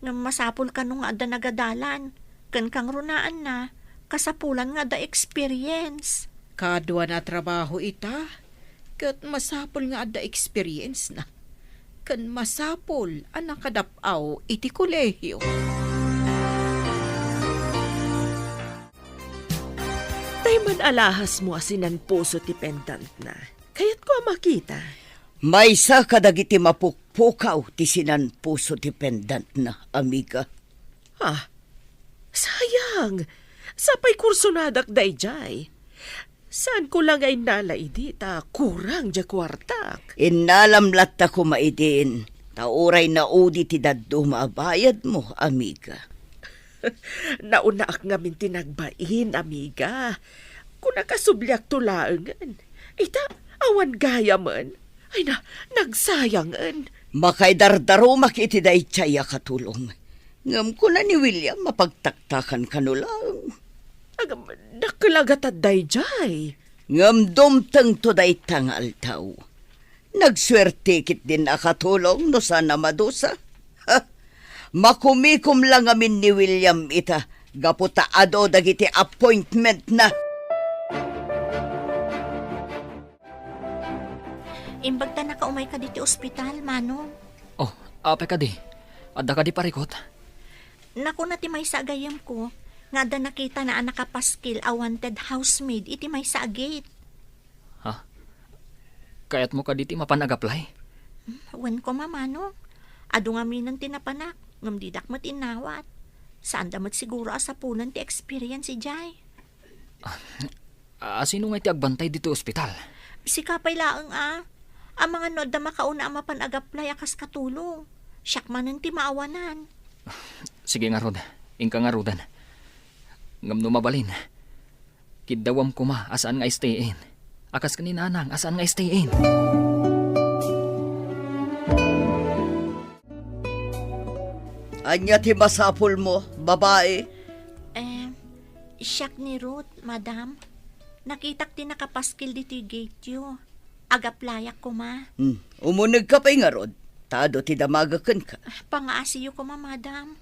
Nga masapul ka nung ada nagadalan. Kan kang runaan na. Kasapulan nga da experience. Kadwa na trabaho ita. Kat masapol nga ada experience na. Kan masapol ang nakadapaw iti kolehiyo. Tay man alahas mo asinan puso ti pendant na. Kaya't ko makita. May sa kadagiti mapukpukaw ti sinan puso ti pendant na, amiga. Ha? Sayang. Sapay kursonadak dayjay. Saan ko lang ay nalaidi ta kurang ja kwartak. Inalamlat ta kumaidin. Tauray na udi ti daddo maabayad mo, amiga. Nauna ak ngamin tinagbain, amiga. Kung nakasublyak tulaangan. Ita, awan gaya man. Ay na, nagsayangan. Makay dardaro makiti day tsaya katulong. Ngam ko na ni William mapagtaktakan kanulang. Agam, nakalagatad dayjay. Ngam dumtang to day tangal tao. Nagswerte kit din akatulong no sana madusa. Ha? Makumikom lang amin ni William ita. Gaputa ado dagiti appointment na. Imbag ta nakaumay ka diti ospital, Manong. Oh, ape ka di. Adda ka di parikot. Naku na ti may sagayam ko. Nga da nakita na nakapaskil a wanted housemaid iti may sa gate. Ha? Kayat mo ka diti mapanag-apply? Wan ko mamano. Ado nga minan tinapanak. Ngam didak mat inawat. Saan damat siguro asapunan ti experience si Jai. Sino nga iti agbantay dito ospital? Si kapay laang Ang mga nod da makauna ang mapanag-apply akas katulong. Siyak manan ti maawanan. Sige nga rod. Ingka nga rodan. Ngam mabalin. Kidawam ko ma asaan nga stayin. Akas kaninanang asaan nga stayin. Anya ti masapul mo, babae? Siyak ni Ruth, madam. Nakitak ti nakapaskil dito gate yo. Agaplayak ko ma. Umunag ka pa'y nga rod. Tado ti damagakan ka. Pangaasiyo ko ma, madam.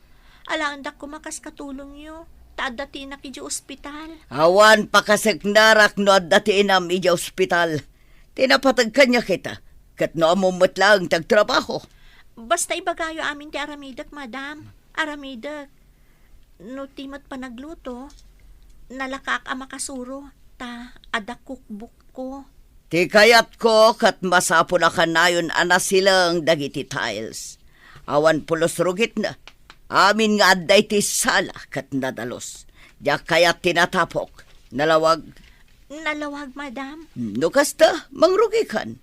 Alaandak ko makas katulong yo. Taada ti na kidyo ospital. Awan pakasagnarak no at dati inam ija ospital. Tinapatag kanya kita. Kat no amumot lang tagtrabaho. Basta ibagayo amin ti aramidak, madam. Aramidak. No timat pa nagluto, nalakak ang makasuro. Ta, ada cookbook ko. Ti kayat ko kat masapo na kanayon ana silang dagiti tiles. Awan pulos rugit na. Amin nga adday ti sala kat nadalos. Diyak kayat tinatapok. Nalawag. Nalawag, madam. No kasta, mangrugikan.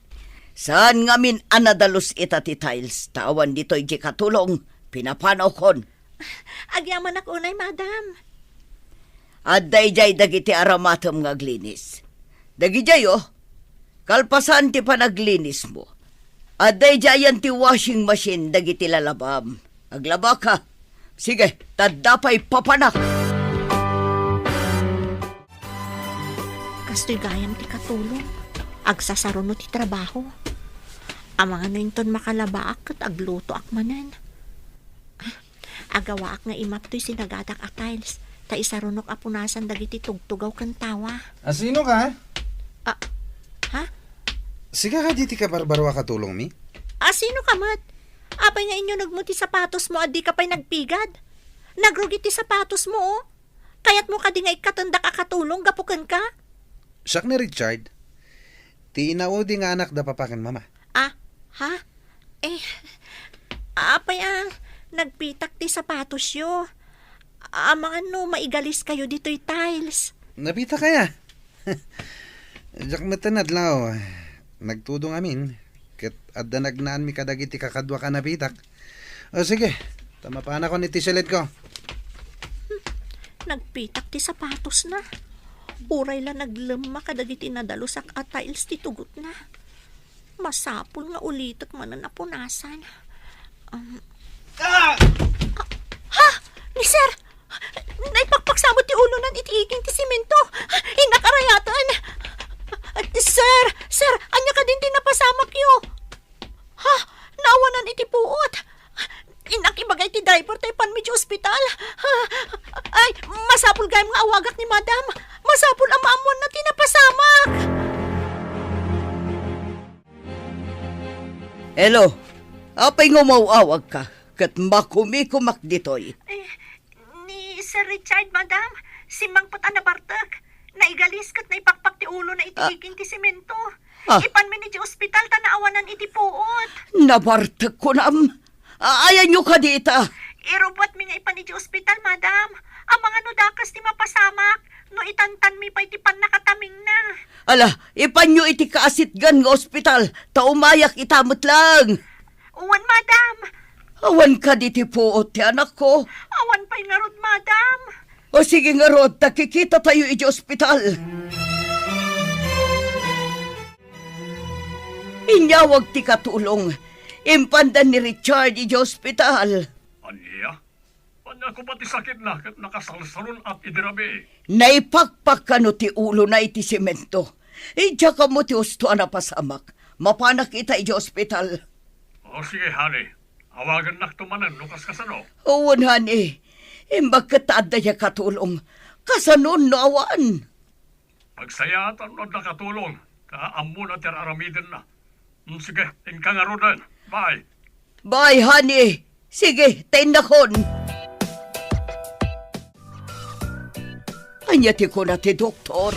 Saan ngamin anadalos ita ti tiles? Tawan dito'y di katulong. Pinapanaw kon. Agyaman ak unay, madam. Adday jay dagiti aramatom nga glinis. Dagi jay kalpasan ti panaglinis mo. Adday jayan ti washing machine dagiti lalabam. Aglaba ka. Sige, tadapay papanak. Kastoy gayam ti katulong. Agsasaruno ti trabaho. Ang mga nainton makalabaak kat agluto akmanan. Agawaak nga imap to'y sinagadak a tiles. Ta isarunok apunasan dagiti tugtugaw kan tawa. Sino ka? Ha? Siga ka diti ka barbarwa katulong mi? Sino ka, mat? Apay nga inyo nagmuti sapatos mo at di ka pa'y nagpigad. Nagrugit ti sapatos mo, oh. Kaya't mo ka di nga ikatanda ka katulong, gapukan ka. Siyak ni Richard. Ti inaudi nga anak da papakan mama. Ha? Apay nagpitak ti sapatos yo. Mga maigalis kayo dito'y tiles. Napita kaya? Diyak matanad lao. Nagtudong amin. Kat adda nagnaan mi kadagiti kakadwa ka napitak. O sige, tama pa na ko ni tisilid ko. Nagpitak ti sapatos na. Uray la naglema kadagiti nadalusak at tiles ti tugot na. Masapul nga ulitak man na napunasan. Ha? Ni sir! Naipakpaksamot ti ulo nan itiiging ti simento. Inakarayatan. Sir! Anya ka din tinapasamak yo. Ha? Naawanan iti puot. Inakibagay ti driver tayo panmidyo ospital. Ay, masapul gayam nga awagak ni madam. Masapul ang maamon na tinapasamak. Hello, apay ngumawawag ka, kat makumikumak ditoy. Ni Sir Richard, madam. Si Mang Puta na Bartek. Naigalis kat naipakpak ti ulo na itiiging ti simento. Ipanmin iti ospital tanaawanan iti puot. Nabartag ko nam. Ayan nyo ka dita. Irubot mi nga ipan iti ospital, madam. Ang mga nudakas ti mapasamak. No itantan mi pa iti pan nakataming na. Ala, ipan nyo iti kaasitgan nga ospital. Taumayak itamot lang. Uwan, madam. Awan ka diti puot ti anak ko. Awan pa'y ngarod, madam. O sige nga Rod, nakikita tayo iti ospital. Inyawag ti katulong. Impandan ni Richard iti ospital. Aniya? Anya ko pati sakit na kat nakasalsalon at idirabi. Naipakpak ka no ti ulo na iti semento. Ija ka mo ti usto na pasamak. Mapanak ita iti ospital. O sige, honey. Awagan naktumanan, lukas kasano. Uwan, honey. Imbag katada ya katulong. Kasanon no awan. Pagsayatan o nakatulong. Kaammo na tiraramidin na. Sige, inkangarodan. Bye. Bye, honey. Sige, tendakon. Anya ti ko na ti doktor.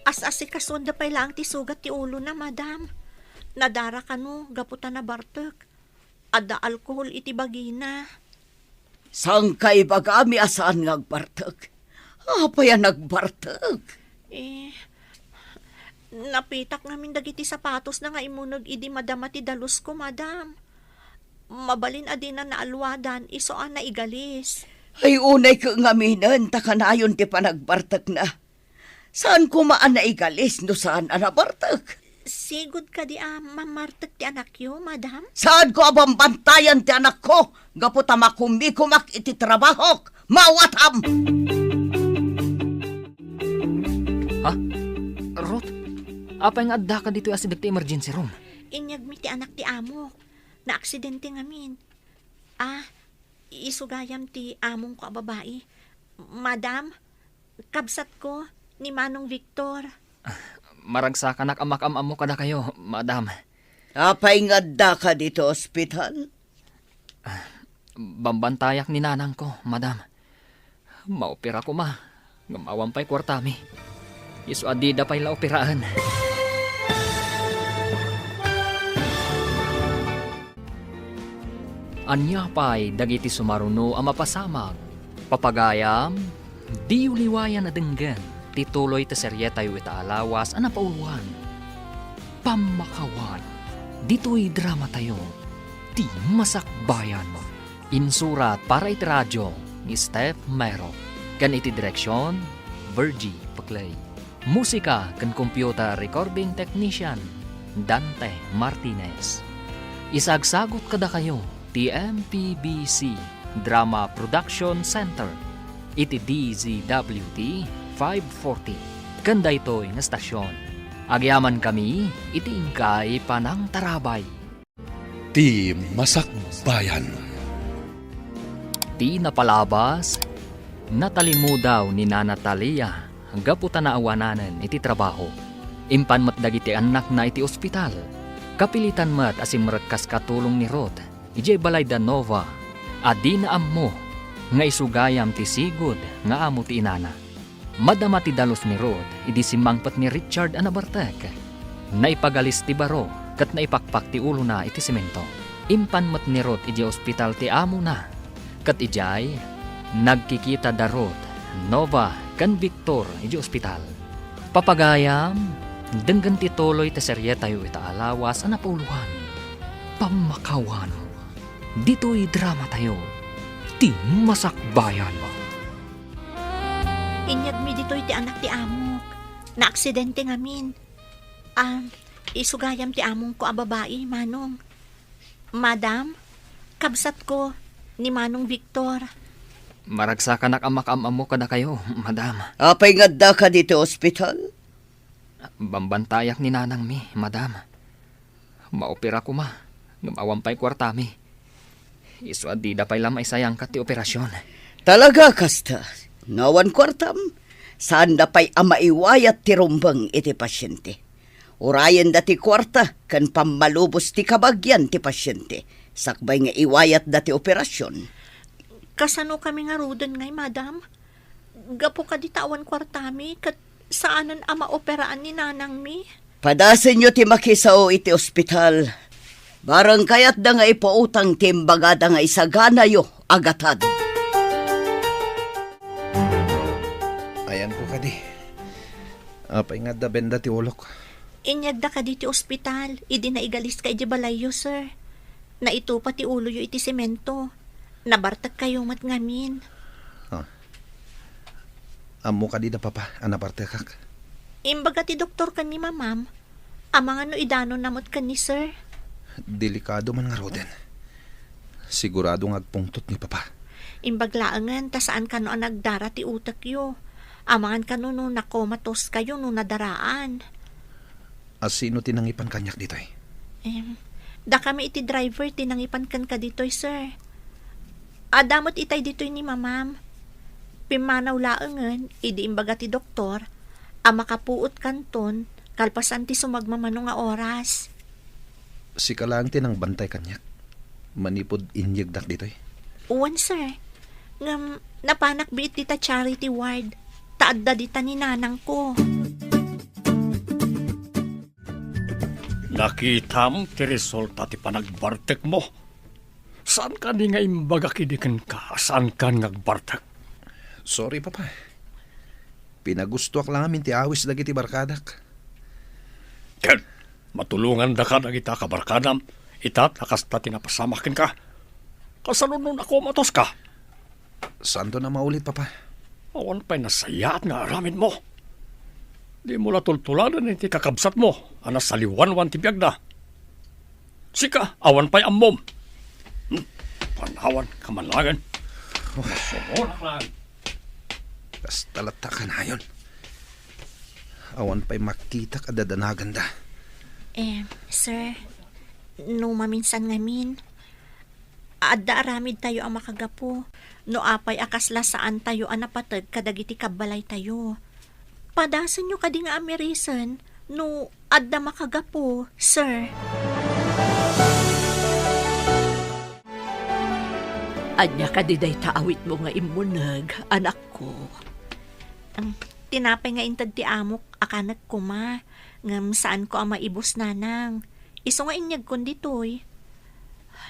As-asi kasunda pa'y lang ti sugat ti ulo na, madam. Nadara ka no, gaputan na Bartek. Ada alkohol iti bagina. Sang kay bagami asaan ngagbartag? Apa yan nagbartag? Napitak namin dagiti sapatos na nga imunog idi madama ti dalus ko, madam. Mabalin adina na alwadan, isoan na igalis. Ay unay ka ngaminan, takanayon ti panagbartag na. Saan kumaan na igalis no saan anabartag? Sigod ka di mamartag ti anak yo, madam? Saan ko abambantayan ti anak ko? Gaputa makumikumak iti trabahok. Mawatam! Ha? Ruth, apa yung adda ka dito asidag ti emergency room? Inyag mi ti anak ti amok. Na-aksidente ngamin. Isugayam ti among ko a babae. Madam, kabsat ko ni Manong Victor. Maragsakan amak-am mo kada kayo, madam. Apay ngadda ka dito ospital? Bambantayak ni nanang ko, madam. Maopera ko ma. Ngamawan pa'y kwartami. Isu adida pa'y la operahan. Anya pa'y dagiti sumaruno ang mapasamag. Papagayam, di uliwayan na denggan. Tituloy ta serye tayo itaalawas ang napauluan. Pamakawan. Dito'y drama tayo. Di masakbayan mo. Insurat para iti radyo ni Steph Mero. Kan iti direksyon, Virgie Paclay. Musika kan computer recording technician, Dante Martinez. Isagsagot kada kayo, TMPBC Drama Production Center. Iti DZWT 540. Kanda ito'y nga stasyon. Agyaman kami, iti ingkay panang tarabay. Ti Masakbayan. Ti napalabas, natalimudaw ni Nana Talia gaputa na awananan iti trabaho. Impan mat dagiti anak na iti ospital. Kapilitan mat asim rekkas katulong ni Rod. Ijay balay da Nova. Adi na ammo nga isugayam ti sigod nga amo ti inana. Madama ti dalos ni Rod, idi simangpat ni Richard anabartek. Naipagalis ti baro, kat naipakpak ti ulo na iti semento. Impan mat ni Rod iji ospital ti amo na. Kat ijay, nagkikita da Rod, Nova, kan Victor iji ospital. Papagayam, denggan ti toloy ti serye tayo itaalawas ang napauluhan. Pamakawan, dito'y drama tayo. Ti Masakbayan mo. Inyag mi dito'y ti anak ti amok. Na-aksidente ngamin. Isugayam ti among ko a babae, Manong. Madam, kabsat ko ni Manong Victor. Maragsakan ak amak-amam mo kada kayo, madam. Apay nga da ka dito ospital? Bambantayak ni nanang mi, madam. Maopera ko ma. Ngamawan pa'y kwartami. Iso di da pa'y lamay sayang ka ti operasyon. Talaga kasta. Nawan kwartam. Saan da pa'y amaiwayat ti rumbang iti pasyente. Urayan da ti kwarta kan pamalubos ti kabagyan ti pasyente. Sakbay nga iwayat da ti operasyon. Kasano kami nga rudan ngay, madam? Gapo ka di tawan kwartami kat saanan ama operaan ni nanang mi? Padasin nyo ti makisao iti ospital. Barang kayat da nga ipautang timbagada nga isagana yo agatad. Ayan ko kadi. Apay nga da benda ti ulok. Inyagda ka di ti ospital. Idi na igalis ka iti balayo, sir. Na ito pa ti ulo yo iti semento. Nabartag kayo mat ngamin. Amo ka di da papa, anaparte kak. Imbaga ti doktor kan ni mamam. Amang ano idano namot kan ni sir. Delikado man nga roden. Sigurado nga agpungtot ni papa. Imbaglaangan ta saan kano ang nagdara ti utak yo. Amangan kano no nakomatos kayo no nadaraan. Asino tinangipan kanyak dito eh? Da kami iti driver tinangipan kan ka ditoy sir. Adamot itay ditoy ni mamam. Pimanaw laangan, idi imbaga ti doktor, makapuot kanton, kalpasan ti sumagmamano nga oras. Si kalang tinang bantay kanyak. Manipod inyagdak dito eh. Uwan sir, ngam napanak biit dita charity ward, taadda dita ni nanang ko. Nakita mo ti resulta ti panagbartek mo. Saan ka ni nga imbaga kidikan ka? Saan ka ngagbartek? Sorry papa. Pinagustuak lang amin ti awis dagi ti barkadak. Ken, matulungan da ka na kita kabarkadam. Itat nakasta tinapasamakin ka. Kasanunod ako matos ka. Santo na maulit papa. Awan pa'y nasayat nga aramin mo. Di mo latultuladan iti kakabsat mo. Anas saliwan-wan ti biyagda. Sika, awan pa'y ammom. Panawan, kamanlagan. Sumulak lang. Kastalata ka na yun. Awan pa'y makita ka dadanagan da. Sir, no maminsan ngamin, adda aramid tayo ang makagapo. No apay akasla saan tayo anapatag kadagiti kabalay tayo. Padasan nyo kadi nga amerisan, no adda makagapo, sir. Anya ka diday taawit mo nga imunag, anak ko. Tinapay nga intad ti amok, akanak ko ma. Ngam saan ko ang maibos nanang. Iso nga inyag kon ditoy.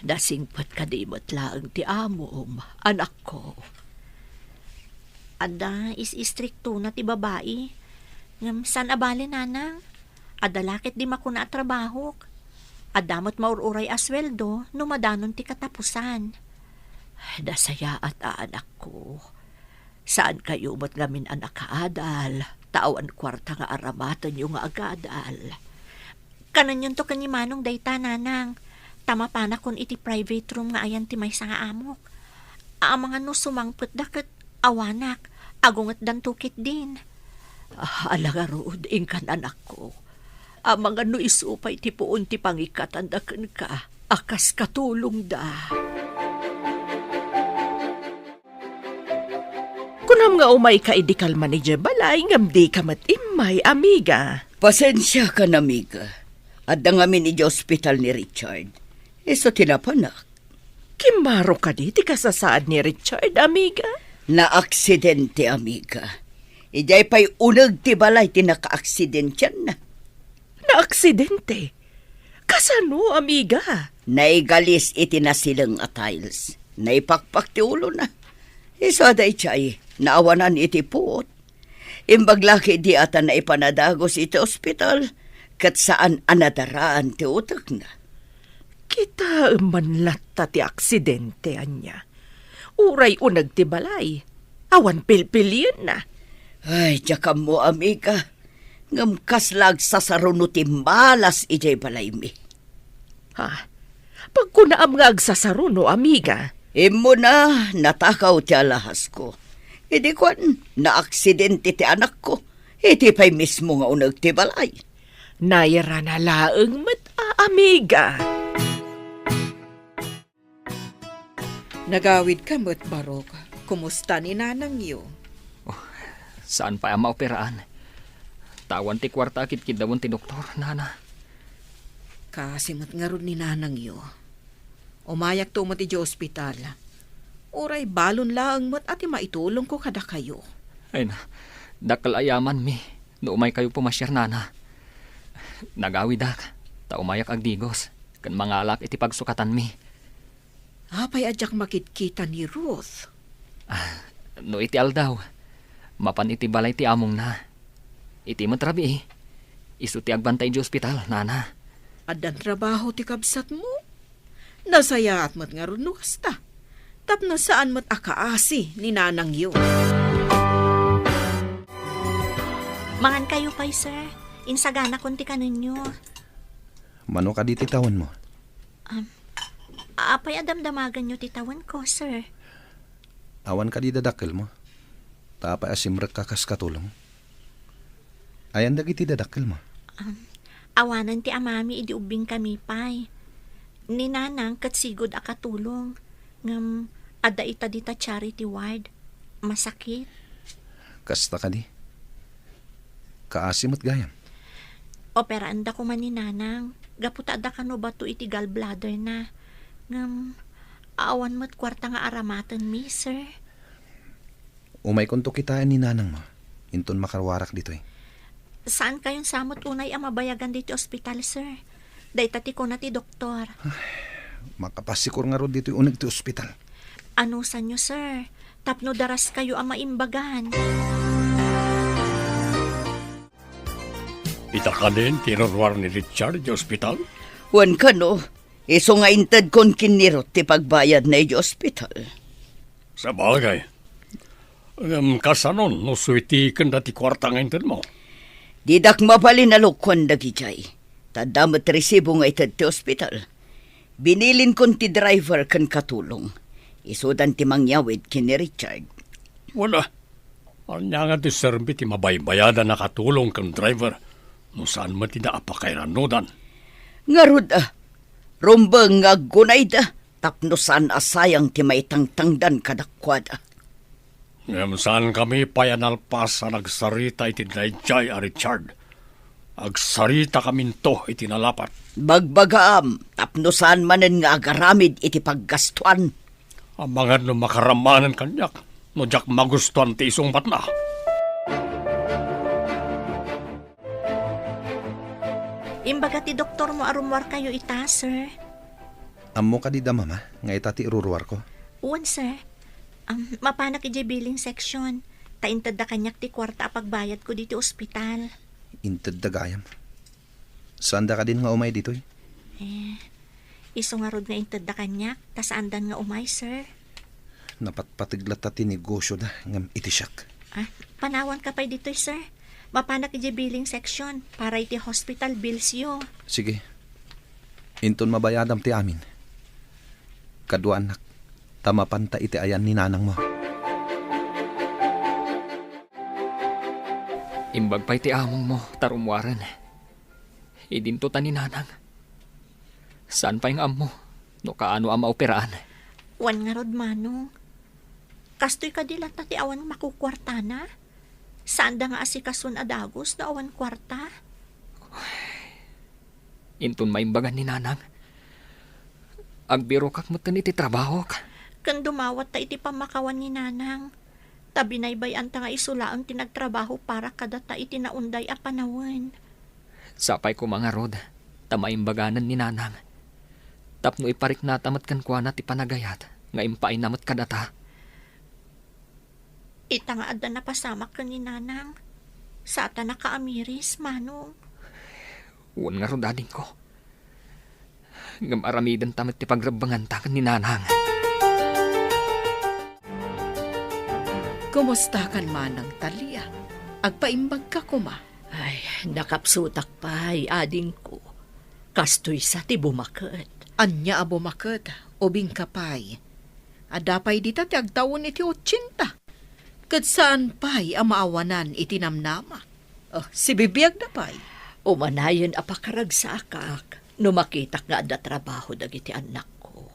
Nasingpat ka di matlaang ti amom, anak ko. Ada is-istrikto na ti babae. Ngam saan abali nanang? Ada lakit di makuna at trabaho. Adamot maururay asweldo no madanon ti katapusan. Nasaya at anak ko. Saan kayo mat ngamin anak kaadal? Tawan kwarta nga aramatan yung nga agadal. Kanan yun to kanimanong dayta nanang. Tama pa na kun iti private room nga ayan ti may nga amok. Ang mga no sumangput dakat awanak. Agungat dan tukit din. Alagarod, ingkan anak ko. Ang mga no isupay ti puon ti pangikatan dakan ka. Akas katulong da. Kunam nga umay ka idikal manager balay, ngam di ka matimay, amiga. Pasensya ka na, amiga. Adda nga min iti ospital ni Richard. Iso tinapanak. Kimaro ka di, ti kasasaad ni Richard, amiga. Na-aksidente, amiga. Ijay pa'y unag ti balay tinaka-aksidentyan na. Na-aksidente? Kasano, amiga? Naigalis iti nasilang atiles. Naipakpak ti ulo na. Isa day chay, naawanan iti puot. Imbaglaki di ata na ipanadagos iti ospital, kat saan anadaraan ti utak na. Kita manlatta ti aksidente, anya. Uray unag ti balay. Awan pilpilyon na. Ay, tsaka mo, amiga. Ngam kaslag sa sarunuti malas ijay balay mi. Ha? Pag kunaam nga agsasaruno, amiga. Imo na, natakaw ti alahas ko. Idi kwan, na-aksidente ti anak ko. Iti pa'y mismo nga unag ti balay. Nayara na laeng amiga. Nagawid ka mo't barok. Kumusta ni nanang yo? Saan pa ang maoperaan? Tawan ti kwarta akit kidawon ti doktor, nana. Kasimot nga ron ni nanang yo. Umayak to mo ti ospital. Uray balon laang mo't ati maitulong ko kada kayo. Ay na, dakal ayaman mi. No umay kayo pumasyar, nana. Nagawid ak. Ta umayak agdigos. Kan mga alak iti pagsukatan mi. Apay adyak makitkita ni Ruth. No iti aldaw. Mapan iti balay ti among na. Iti matrabi eh. Isu ti agbantay di ospital, nana. Adan trabaho ti kabsat mo. Nasayaat mo't nga ron no kasta. Tapno saan mo't akaasi ni nanang yo. Mangan kayo pay, sir. Insagana kunti ka ninyo. Mano ka di titawan mo? Apay adamdamagan nyo titawan ko, sir. Awan ka di dadakil mo. Tapay asimrek ka kas katulong. Ayan dagiti dadakil mo. Awanan ti amami idi ubing kami pay. Ni nanang katsigod akatulong. Ngam ada ita dita charity ward. Masakit. Kasta ka di. Kaasimot gayam. Operaan da ko man ni nanang. Gaputa da ka no bato iti gallbladder na. Ngam awan mo't kwarta nga aramatan mi, sir. Umay kunto kitaan ni nanang mo. Inton makarwarak dito eh. Saan kayong samot unay ang mabayagan dito ospital, sir? Daytati ko na ti doktor. Makapasikur nga ro dito unag ti ospital. Ano sa nyo, sir? Tapno daras kayo ang maimbagan. Ita ka din, tinurwar ni Richard di ospital? Wan ka no, iso nga intad kon kinirot ti pagbayad na iti ospital. Sa bagay. Kasanon, no suiti kanda ti kwarta nga intad mo. Didak mapalinalukwan dagi jay. Tadamat resibo nga itad ti ospital. Binilin kon ti driver kan katulong. Isudan ti mangyawid kini Richard. Wala. Anya nga ti serbi ti mabaybayada na katulong kang driver. No saan mo ti naapakairanudan. Ngarud rumbang nga gunay da. Tapno saan asayang ti maitangtangdan kadakwada. Ngam saan kami payanalpas sa nagsarita iti Dayjay a Richard. Agsarita kami to iti nalapat. Bagbagaam, tapno saan manen nga agaramid iti paggastuan. Ang mga no makaramanan kanyak, no jak magustuhan ti isong batna. Imbaga ti doktor mo arumwar kayo ita, sir. Amo ka di da mama, nga itati irurwar ko. Uwan, sir. Mapanak iti billing section. Taintad da kanyak ti kwarta pagbayad ko dito ospital. Inted da gayam. Saan da ka din nga umay dito eh? Iso nga rod nga intad da kanyak, tas andan nga umay, sir. Napatpatiglat ti negosyo da, ngam itisyak. Panawan ka pa dito, sir. Mapanak iti billing section para iti hospital bills yo. Sige. Inton mabayadam ti amin. Kaduan nak, tamapanta iti ayan ni nanang mo. Imbag pa'y ti among mo, tarumwaran. Idinto ta ni nanang. Saan pa yung amo? No kaano ang maoperaan? Wan nga rod, manong. Kastoy ka dilat na ti awan makukwarta na. Saan da nga asikasun adagos na awan kwarta? Inton maimbagan ni nanang. Agbiro kak mo iti trabaho ka. Kan dumawat ta iti pamakawan ni nanang. Tabi na ibayan ta nga isulaang tinagtrabaho para kada ta iti naunday a panawan. Sapay ko mga rod, tamaimbaganan ni nanang. Tapno iparik na tamat kan kwa na ti panagayat, nga impain namat kadata. Ita nga adda na pasamak ka ni nanang. Sa ata na kaamiris, manong. Uwan nga rod ading ko. Ngam aramidan tamat ti pagrabangan takan ni nanang. Kumusta kan manang Talia? Agpaimbag ka kuma. Ay, nakapsutak pa'y ading ko. Kastoy sa ti bumaket. Anya abo maket, ubing kapay. Adapay dita ti agtawon iti 80. Kat saan pa'y ang maawanan iti namnama? Si bibiyag na pa'y. Umanayon apakaragsakak. Numakitak nga da trabaho dagiti anak ko.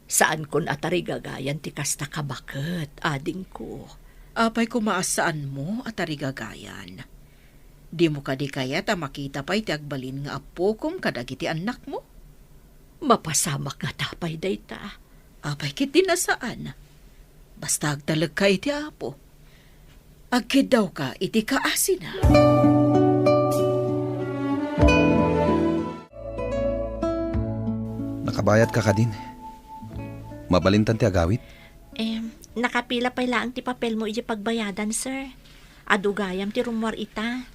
Saan kon atari gagayan ti kasta kabaket, ading ko. Apay kumaasaan mo at arigagayan. Di mo ka di kaya ta makita pa'y ti agbalin nga apo kung kadagiti anak mo. Mapasamak nga tapay dayta. Apay kit di nasaan. Basta agtalag ka iti apo. Agkid daw ka iti kaasina. Nakabayad ka din. Mabalintan ti agawit. Nakapila pa lang ti papel mo iti pagbayadan, sir. Adugayam ti rumor ita.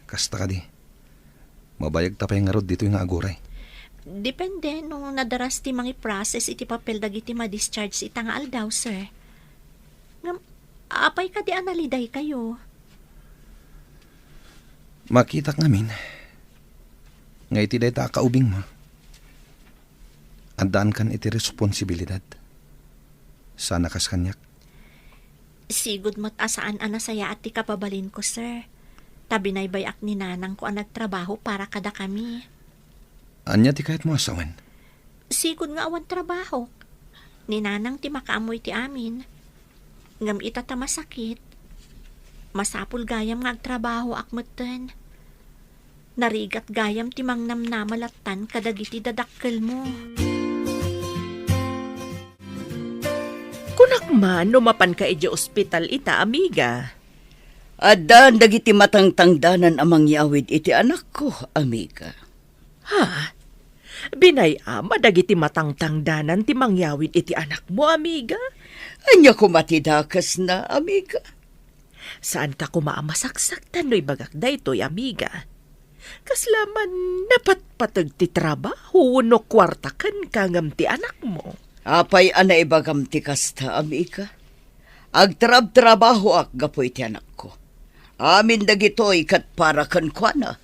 Kasta ka di. Mabayag tapay nga rod dito yung aguray. Depende nung nadaras ti mangi process iti papel dagiti ma-discharge ita nga aldaw, sir. Ngam, apay ka di analiday kayo. Makita ngamin. Nga iti day ta kaubing mo. Andaan kan iti responsibilidad. Sana kas kanyak. Sigud mo't asaan anasaya at ti kapabalin ko, sir. Tabi na'y bayak ni nanang ko ang nagtrabaho para kada kami. Anya ti kahit mo asawan. Sigud nga awan trabaho. Ni nanang ti makaamoy ti amin. Ngam itata masakit. Masapul gayam nga agtrabaho akmeten. Narigat gayam ti mangnamnamalatan kadagiti dadakkel mo. Kunak man, numapan ka iti ospital ita, amiga. Adan dagiti matangtangdanan amang yawid iti anak ko, amiga. Ha? Binayama dagiti matangtangdanan ti mangyawid iti anak mo, amiga? Anya ko matidakas na, amiga. Saan ka kumaamasaksak tano'y bagak daytoy, amiga? Kaslaman napatpatag ti trabaho no kwartakan kangam ti anak mo. Apay ana ibagam ti kasta, amiga. Agtrab-trabaho ak gapoy ti anak ko. Amin dagitoy kat para kan kuana.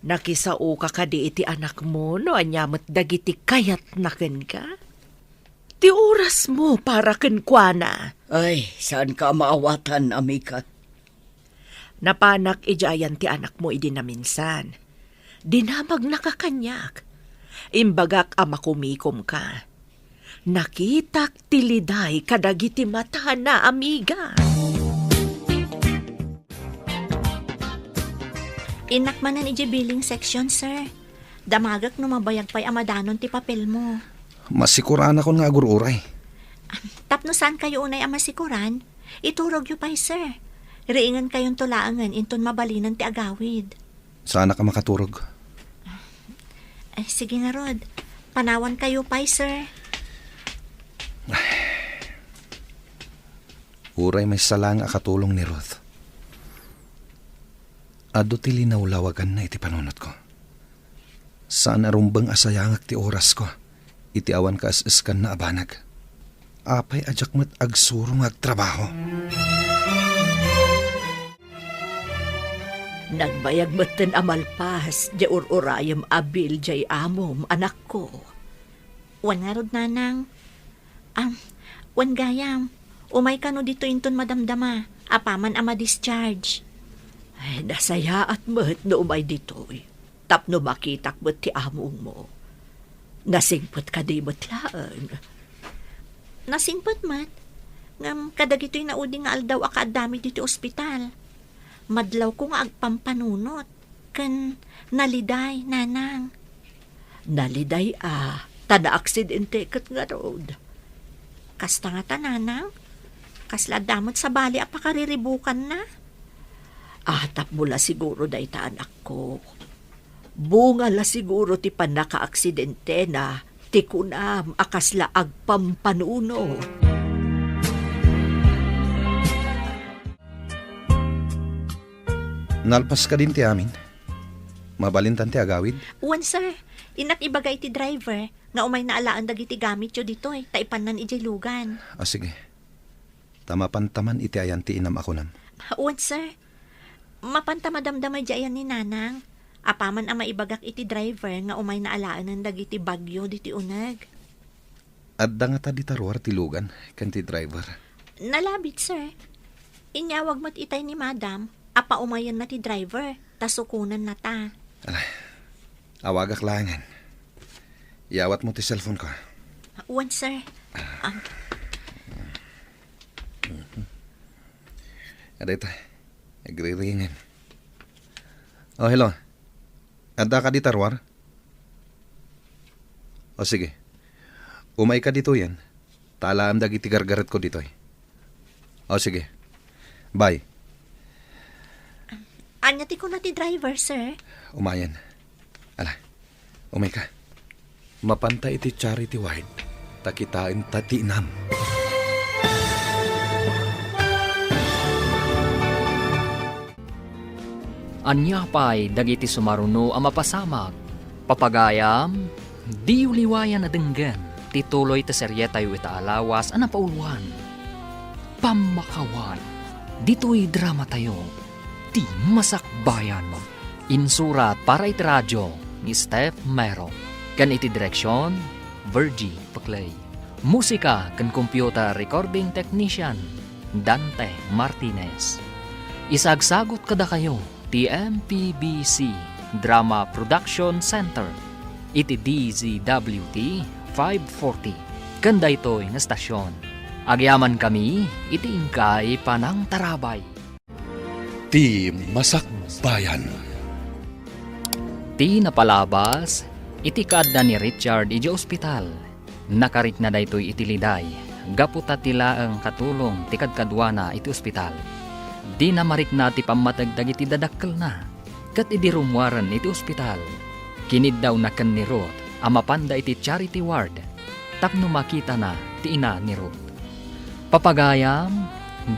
Nakisao ka kadi iti anak mo no anyamat dagiti kayat naken ka? Ti oras mo para ken kuana. Ay, saan ka maawatan, amiga? Napanak ijayan ti anak mo idi na minsan. Dinamag nakakanyak. Imbagak amakumikom ka. Nakitak tiliday kadagiti mata na, amiga. Inakmanan iti billing section, sir. Damagak no mabayag pa'y amadanon ti papel mo. Masikuran ako nga agururay. Tapno saan kayo unay amasikuran? Iturog yu pa'y, sir. Riingan kayong tulaangan inton mabalinan ti agawid. Sana ka makaturog. Sige nga, Rod. Panawan kayo pa'y, sir. Uray may salang akatulong ni Ruth. Ado ti linawlawagan na iti panunot ko. Saan arumbang asayangak ti oras ko. Iti awan ka as-iskan na abanag. Apay ajak mat agsurong agtrabaho. Nagbayag matan amalpas, di ururayam abil jay amom, anak ko. Wan nga, Rod, nanang. Wan gayam. Umay ka no dito inton madamdama. Apaman ama discharge. Ay, nasaya at mat no umay ditoy. Tapno makitak mat ti among mo. Nasingpot ka di matlaan. Nasingpot mat. Ngam kadagito'y nauding nga aldaw akadami dito ospital. Madlaw ko nga agpampanunot. Kan naliday, nanang. Naliday tada aksidente kat nga road. Kasta nga ta, nanang. Kasla damot sa bali apakariribukan na. Atap mula siguro day ta anak ko. Bunga la siguro ti panaka-aksidente na ti kunam akasla agpampanuno. Nalpas ka din ti amin. Mabalintan ti agawid. Wan, sir. Inak ibagay ti driver. Nga umay naalaan dagiti gamit yo dito Taipan nan ijay lugan. Sige. Tamapantaman iti ayan ti inam ako nam. Uwan, sir. Mapanta madamdamay diyan ni Nanang. Apaman ang maibagak iti driver nga umay na alaan ng dagiti bagyo diti uneg. Adda nga ta di tarwar ti lugan, kan ti driver. Nalabit, sir. Inyawag mat itay ni Madam. Apa umayan na ti driver. Tasukunan na ta. Awagak langan. Iawat mo ti cellphone ko. Uwan, sir. Ada ito. Nagre-ringan. Oh, hello. Adda ka di tarwar? O sige. Umay ka dito yan. Talaam dagiti gargaret ko dito. O sige. Bye. Anyati ko na ti driver, sir. Umayan. Ala. Umay ka. Mapanta iti charity ward. Takitain tati inam. Anya pa'y dagiti sumaruno ang mapasamag. Papagayam, di uliwayan na denggan. Tituloy ta serye tayo itaalawas ang napauluan. Pamakawan, dito'y drama tayo. Ti masakbayan mo. Insurat para iti radyo ni Steph Mero. Kan iti direksyon, Virgie Paclay. Musika kan computer recording technician, Dante Martinez. Isagsagot kada kayo, TMPBC Drama Production Center. Iti DZWT 540. Kanda ito'y nga stasyon. Agyaman kami, iti ingkay panang tarabay. Ti Masakbayan. Ti napalabas, iti kaadda ni Richard iti ospital. Nakarit na daytoy iti liday. Gaputa tila ang katulong ti kadkadwana iti ospital. Di na marik na ti pamatagdag iti dadakkel na. Kat iti rumwaran iti ospital. Kinid daw na kan ni Ruth, amapanda iti charity ward. Tapno makita na ti ina ni Ruth. Papagayam,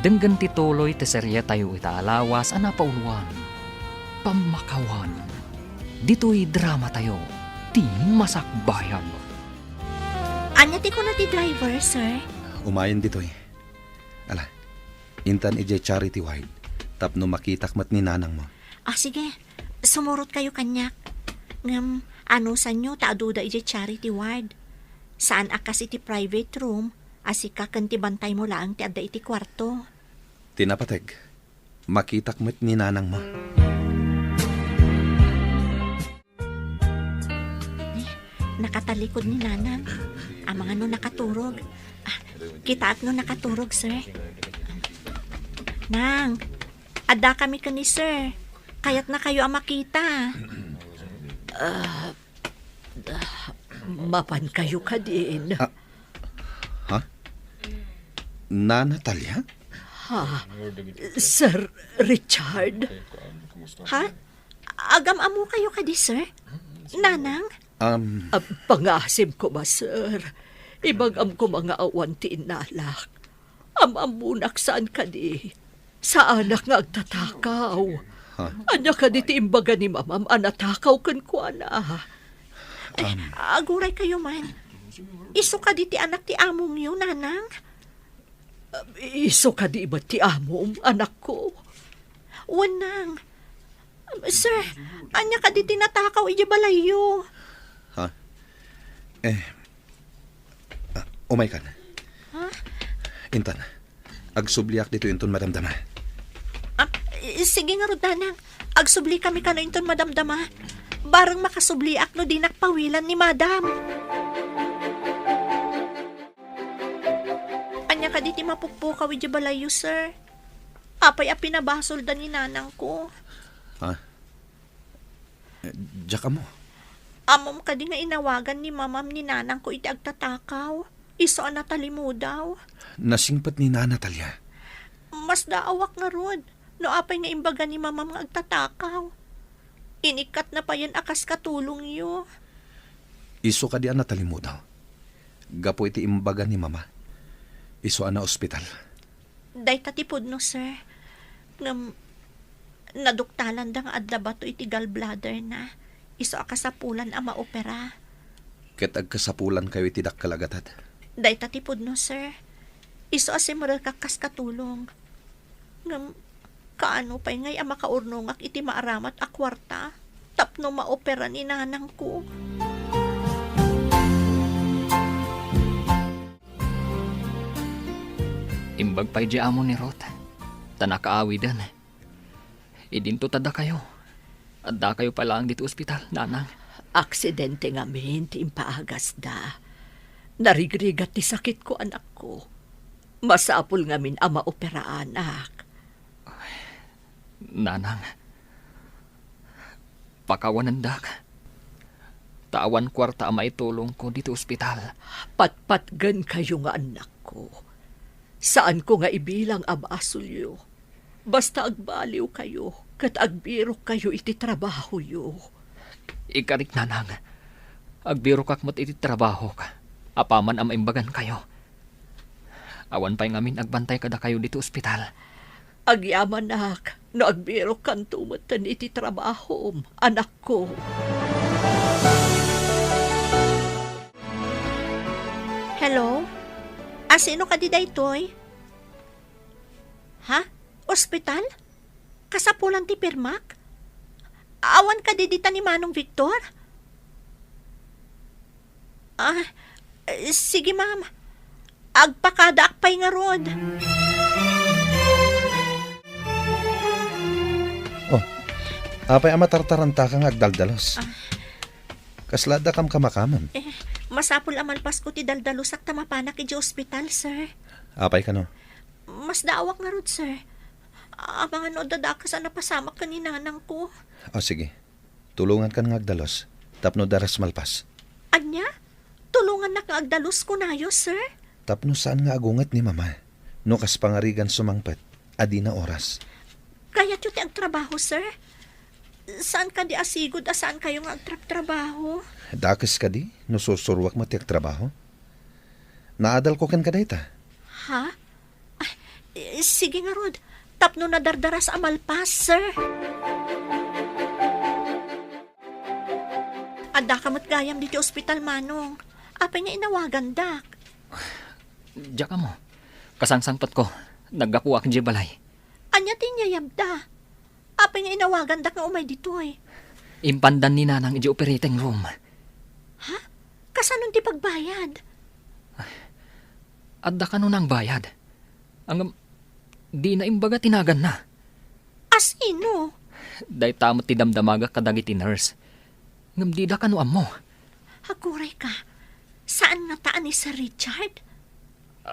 denggan ti tuloy ti serye tayo itaalawas ang napauluan. Pamakawan, dito'y drama tayo, ti masakbayan. Anyati ko na ti driver, sir. Umayan dito. Ala. Intan ije charity ward. Tapno makitak mat ni nanang mo. Sige. Sumurot kayo kanyak. Ngam, ano sa nyo, taaduda ije charity ward. Saan akas iti private room, asika kanti bantay mo lang ti adda iti kwarto. Tinapateg. Makitak mat ni nanang mo. Nakatalikod ni Nanang. Ang mga no nakaturog. Kitaat no nakaturog, sir. Nang, adda kami ka ni sir. Kaya't na kayo ang makita. Mapan kayo ka din. Ha? Na Natalia? Sir Richard? Ha? Agam-amo kayo ka di, sir? Nanang? Pangasim ko ba, sir? Ibagam ko mga awan ti inalak. Amamunak saan ka di? Sa anak nga agtatakaw. Anya ka di ti imbaga ni mamam, anatakaw kan ko ana. Aguray kayo man. Iso ka di ti anak ti among yun, Nanang? Iso ka di ba ti amom, anak ko? Wanang. Sir, anya ka di tinatakaw iji balayo. Umay ka na. Ha? Intan, agsubliak dito inton madamdama. Sige nga rod, Nanang. Agsubli kami ka na inton madamdama. Barang makasubliak no di nakpawilan ni Madam. Anya ka di ti mapukpukaw iji balayo, sir. Apay a pinabasol da ni Nanang ko. Diyak mo. Amom ka di nga inawagan ni mamam ni Nanang ko iti agtatakaw. Iso ang natalimu daw. Nasingpat ni na Natalia. Mas daawak nga rod. No apay nga imbaga ni mamam nga agtatakaw. Inikat na pa yan akas katulong yo. Iso ka di ang natalimu daw. Gapo iti imbaga ni mama. Iso na ospital. Day tatipod no, sir. Ngam, naduktalan da nga adda bato iti gallbladder na. Iso akasapulan ang maopera. Ket agkasapulan kayo iti dakkalagatat. Day tatipod no, sir. Iso asim mo kakas katulong. Ngam, kaano pa'y ngay ang makaurnongak iti maaramat a kwarta. Tapno maopera ni nanang ko. Imbag pa'y di amo ni Rot. Tanakaawidan. Idinto tada kayo. Adda kayo pa lang dito ospital, nanang. Aksidente nga min, ti impaagas da. Narigrigat ti sakit ko, anak ko. Masapul nga min ama opera, anak. Nanang. Pakawanan dak. Tawan kwarta ama itulong ko dito ospital. Patpatgan kayo nga, anak ko. Saan ko nga ibilang abasulyo? Basta agbaliw kayo, kat agbiro kayo iti trabaho yo. Ikarik, nanang. Agbiro kak mat iti trabaho ka. Apaman ang maimbagan kayo. Awan pa'y ngamin agbantay kada kayo dito ospital. Agyaman nak, no agbiro kan tumatan iti trabaho, anak ko. Hello? Sino ka di daytoy? Ha? Ospital? Kasapulan ti Pirmak? Awan ka di dita ni Manong Victor? Sige ma'am. Agpakada akpay nga rod. Apay amatartaranta kang agdaldalos. Kaslada kam kamakaman. Masapul amalpas ko ti daldalusak tamapanak iti ospital, sir. Apay ka no? Mas daawak nga rod, sir. Mga no dadakas na pasamak ka ni nanang ko. Sige. Tulungan ka ng agdalos. Tapno daras malpas. Anya? Tulungan na ka agdalos ko nayo, sir. Tapno saan nga agungat ni mama? No kas pangarigan sumangpet. Adi na oras. Kaya ti agtrabaho, sir. Saan ka di asigod? Saan kayo nga agtrabaho? Dakas ka di? No susurwak mo tiyak trabaho? Naadal ko kan kadayta. Ha? Sige nga, Rod. Tapno na dardaras amalpas, sir. Ada ka matgayam dito ospital, Manong. Apay nga inawagan, dak. Diya ka mo. Kasangsangpat ko. Naggapuak di balay. Anya tinyayam da. Apay nga inawagan, dak nga umay dito eh. Impandan ni nanang di operating room. Ha? Kasanon ti pagbayad? Adda ka nun ang bayad. Ang di na imbaga tinagan na. As ino? Day tamot ti damdamaga kadagiti nurse. Ngam di da ka no amo. Haguray ka. Saan nga taan ni Sir Richard?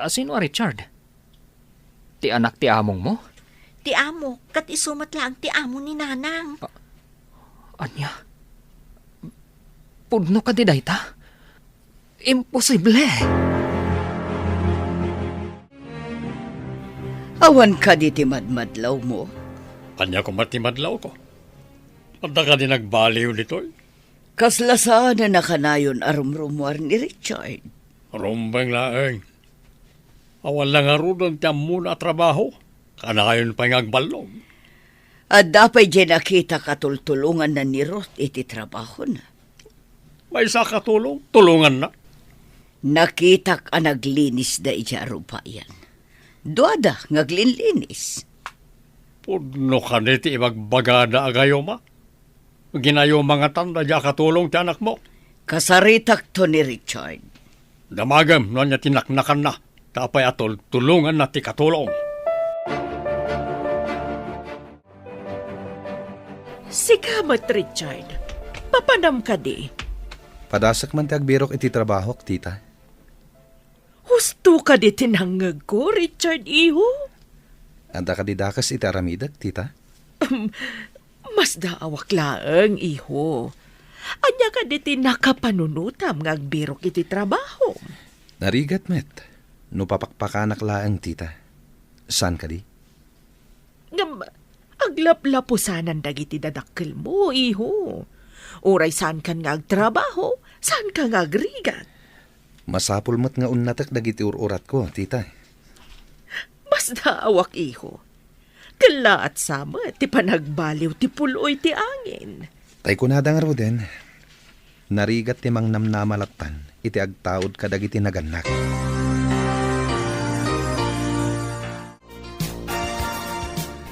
Sino a Richard? Ti anak ti among mo? Ti amo, kat isumat lang ti amo ni nanang. Anya? Pudno ka di dayta? Imposible. Awan ka di ti madmadlaw mo. Anya ko matimadlaw ko. Adda ka din nagbaliw dito. Kaslasaan na nakanayon arumrumuar ni Richard. Rumbang laeng. Awan lang arudon tiyam muna trabaho. Kanayon pa nga agbalong. At dapay dyan nakita katultulungan na ni Ruth iti trabaho na. May isa katulong, tulungan na. Nakitak ang naglinis da iti arupayan. Duada ngaglinlinis. Pudno ka niti ibagbagada agayo ma. Ginayo mga tanda dya katulong ti anak mo. Kasaritak to ni Richard. Damagam no niya tinaknakan na. Tapay atol tulungan na ti katulong. Sigamat, Richard. Papanam ka di. Padasak man ti agbirok iti trabaho, tita. Husto ka di tinangag ko, Richard, iho. Anda ka di dakas iti aramidag, tita. Mas daawak laeng, iho. Anya ka di tinakapanunutam ng agbirok iti trabaho. Narigat, met. No papakpakanak laeng, tita. Saan ka di? Aglaplapusanan dagiti dadakkel mo, iho. Uray saan kan nga agtrabaho, saan ka nga agrigat. Masapul mo't nga unnatak dagiti ururat ko, tita. Mas daawak, iho. Kala at sama, ti panagbaliw, ti puloy, ti angin. Tay kunadang Ruden, narigat ti mang namnamalatan, iti agtaod ka dagiti naganak.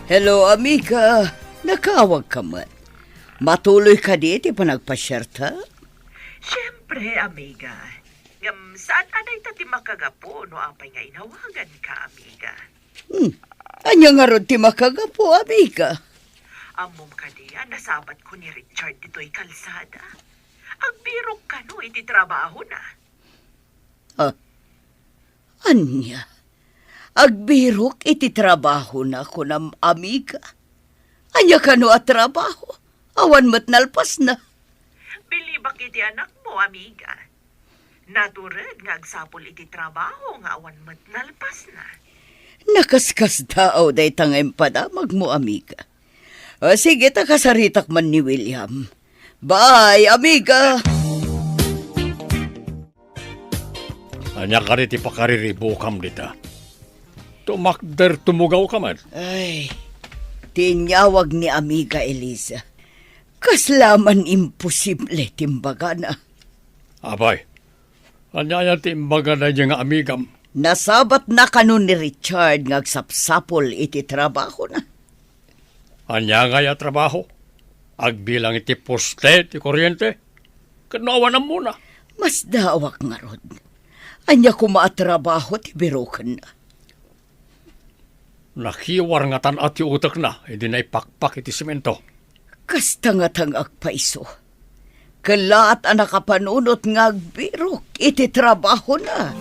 Hello, amiga. Nakawag ka man. Matuloy ka dito panagpasyerta? Siyempre, amiga. Saan anay tati makagapo no apay nga inawagan ka, amiga? Anya nga ron ti makagapo, amiga? Amom ka diya, nasabat ko ni Richard dito'y kalsada. Ang birok ka no, iti trabaho na. Anya? Agbirok iti trabaho na ko ng amiga. Anya ka no at trabaho? Awan mo't nalpas na. Bilibak iti anak mo, amiga. Natured nga agsapol iti trabaho nga awan mo't nalpas na. Nakaskas tao day tangay padamag mo, amiga. Sige, takasaritak man ni William. Bye, amiga! Anya ka rin pakariribo kam dita. Tumakder tumugaw ka man. Ay, tinyawag ni amiga Eliza. Kaslaman imposible timbaga na. Abay, anya yan timbaga na niya nga amigam. Nasabat na kanon ni Richard ngagsapsapol iti trabaho na. Anya nga ya trabaho. Agbilang iti poste, iti kuryente. Kanawa na muna. Mas dawak nga rod. Anya kumaatrabaho ti birokan na. Nakiwar nga tan at utak na, hindi na ipakpak iti simento. Kasta nga tangak paiso. Kalaat ang nakapanunot nga agbirok iti trabaho na.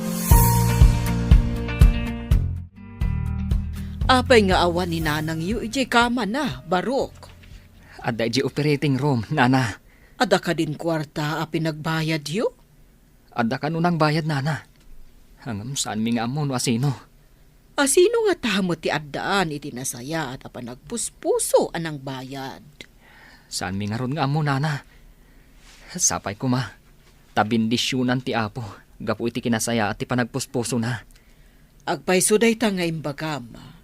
Apay nga awan ni nanang yu, ije kama na, barok. Adda iti operating room, nana. Ada ka din kwarta a pinagbayad yu? Adda ka nunang bayad, nana. Hangam saan mi nga amon asino. Sino nga tamo ti addaan iti nasaya at apanagpuspuso anang bayad? Saan mi nga ron nga amon, nana. Sapay ko ma. Tabindisyunan ti apo. Gapu iti kinasaya at ti panagpuspuso na. Agpaysuday ta nga imbagama.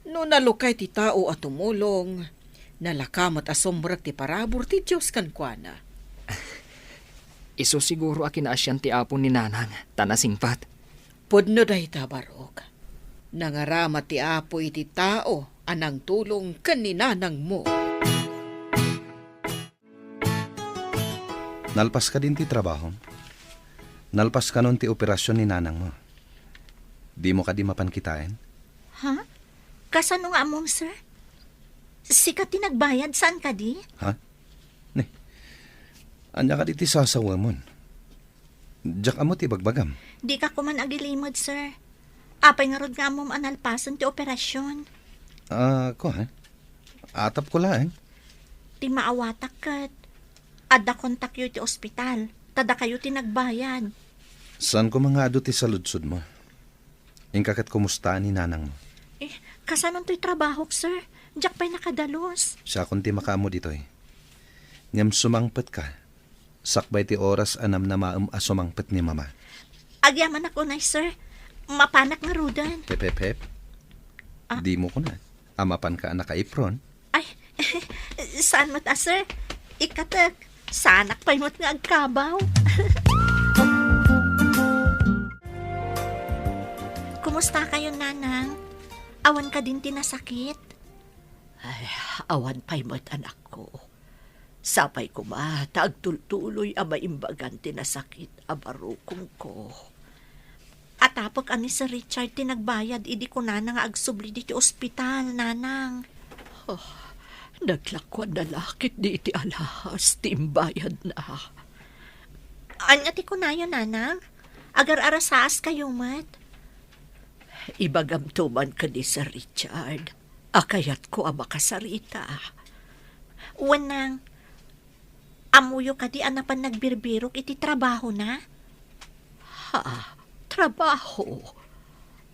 No nalukay ti tao at tumulong, nalakamot asombrak ti parabor ti Diyos kankwana. Iso siguro akinaasyan ti apo ni nanang, tanasingpat. Pudno day ta, barok. Nangaramat ti apo iti tao, anang tulong kaninanang mo. Nalpas ka din ti trabaho. Nalpas ka nun ti operasyon ni nanang mo. Di mo ka di mapankitain? Ha? Kasano nga among, sir? Sika tinagbayad, saan ka di? Ha? Ne. Anya ka di ti sasawa mo. Diyak amo ti bagbagam. Di ka kuman agilimod, sir. Apay nga rod nga among analpasan ti operasyon. Ko ha? Atap ko lang. Ti maawatak kat. Ada kontak yu ti ospital. Tada kayo tinagbayad. Saan ko mga ado ti saludsod mo? Ingkakat kumusta ni nanang mo? Kasanon to'y trabaho, sir? Diyak pa'y nakadalos. Siya kunti makamo dito eh. Ngam sumangpet ka. Sakbay ti oras anam na sumangpet ni mama. Agyaman ako na, sir. Mapanak nga rudan. Pep. Di mo ko na. Amapan ka naka-apron. Ay, saan mo ta, sir? Ikatak, sanak pa'y mo't nga agkabaw. Kumusta kayo, nanang? Awan ka din tinasakit? Ay, awan pa'y mo't anak ko. Sapay ko tagtultuloy ang maimbagan tinasakit abarukong ko. At apag ani sa Richard tinagbayad, idi ko nanang agsubli di ti ospital, nanang. Naglakwan na lakit di iti alahas, timbayad na. Anya ti kunayo, nanang? Agar arasaas kayo, mat? Ibagam tuman ka di sa Richard. Akayat ko ang makasarita. Wanang, amuyo ka di anapan nagbirbirok iti trabaho na? Ha? Trabaho?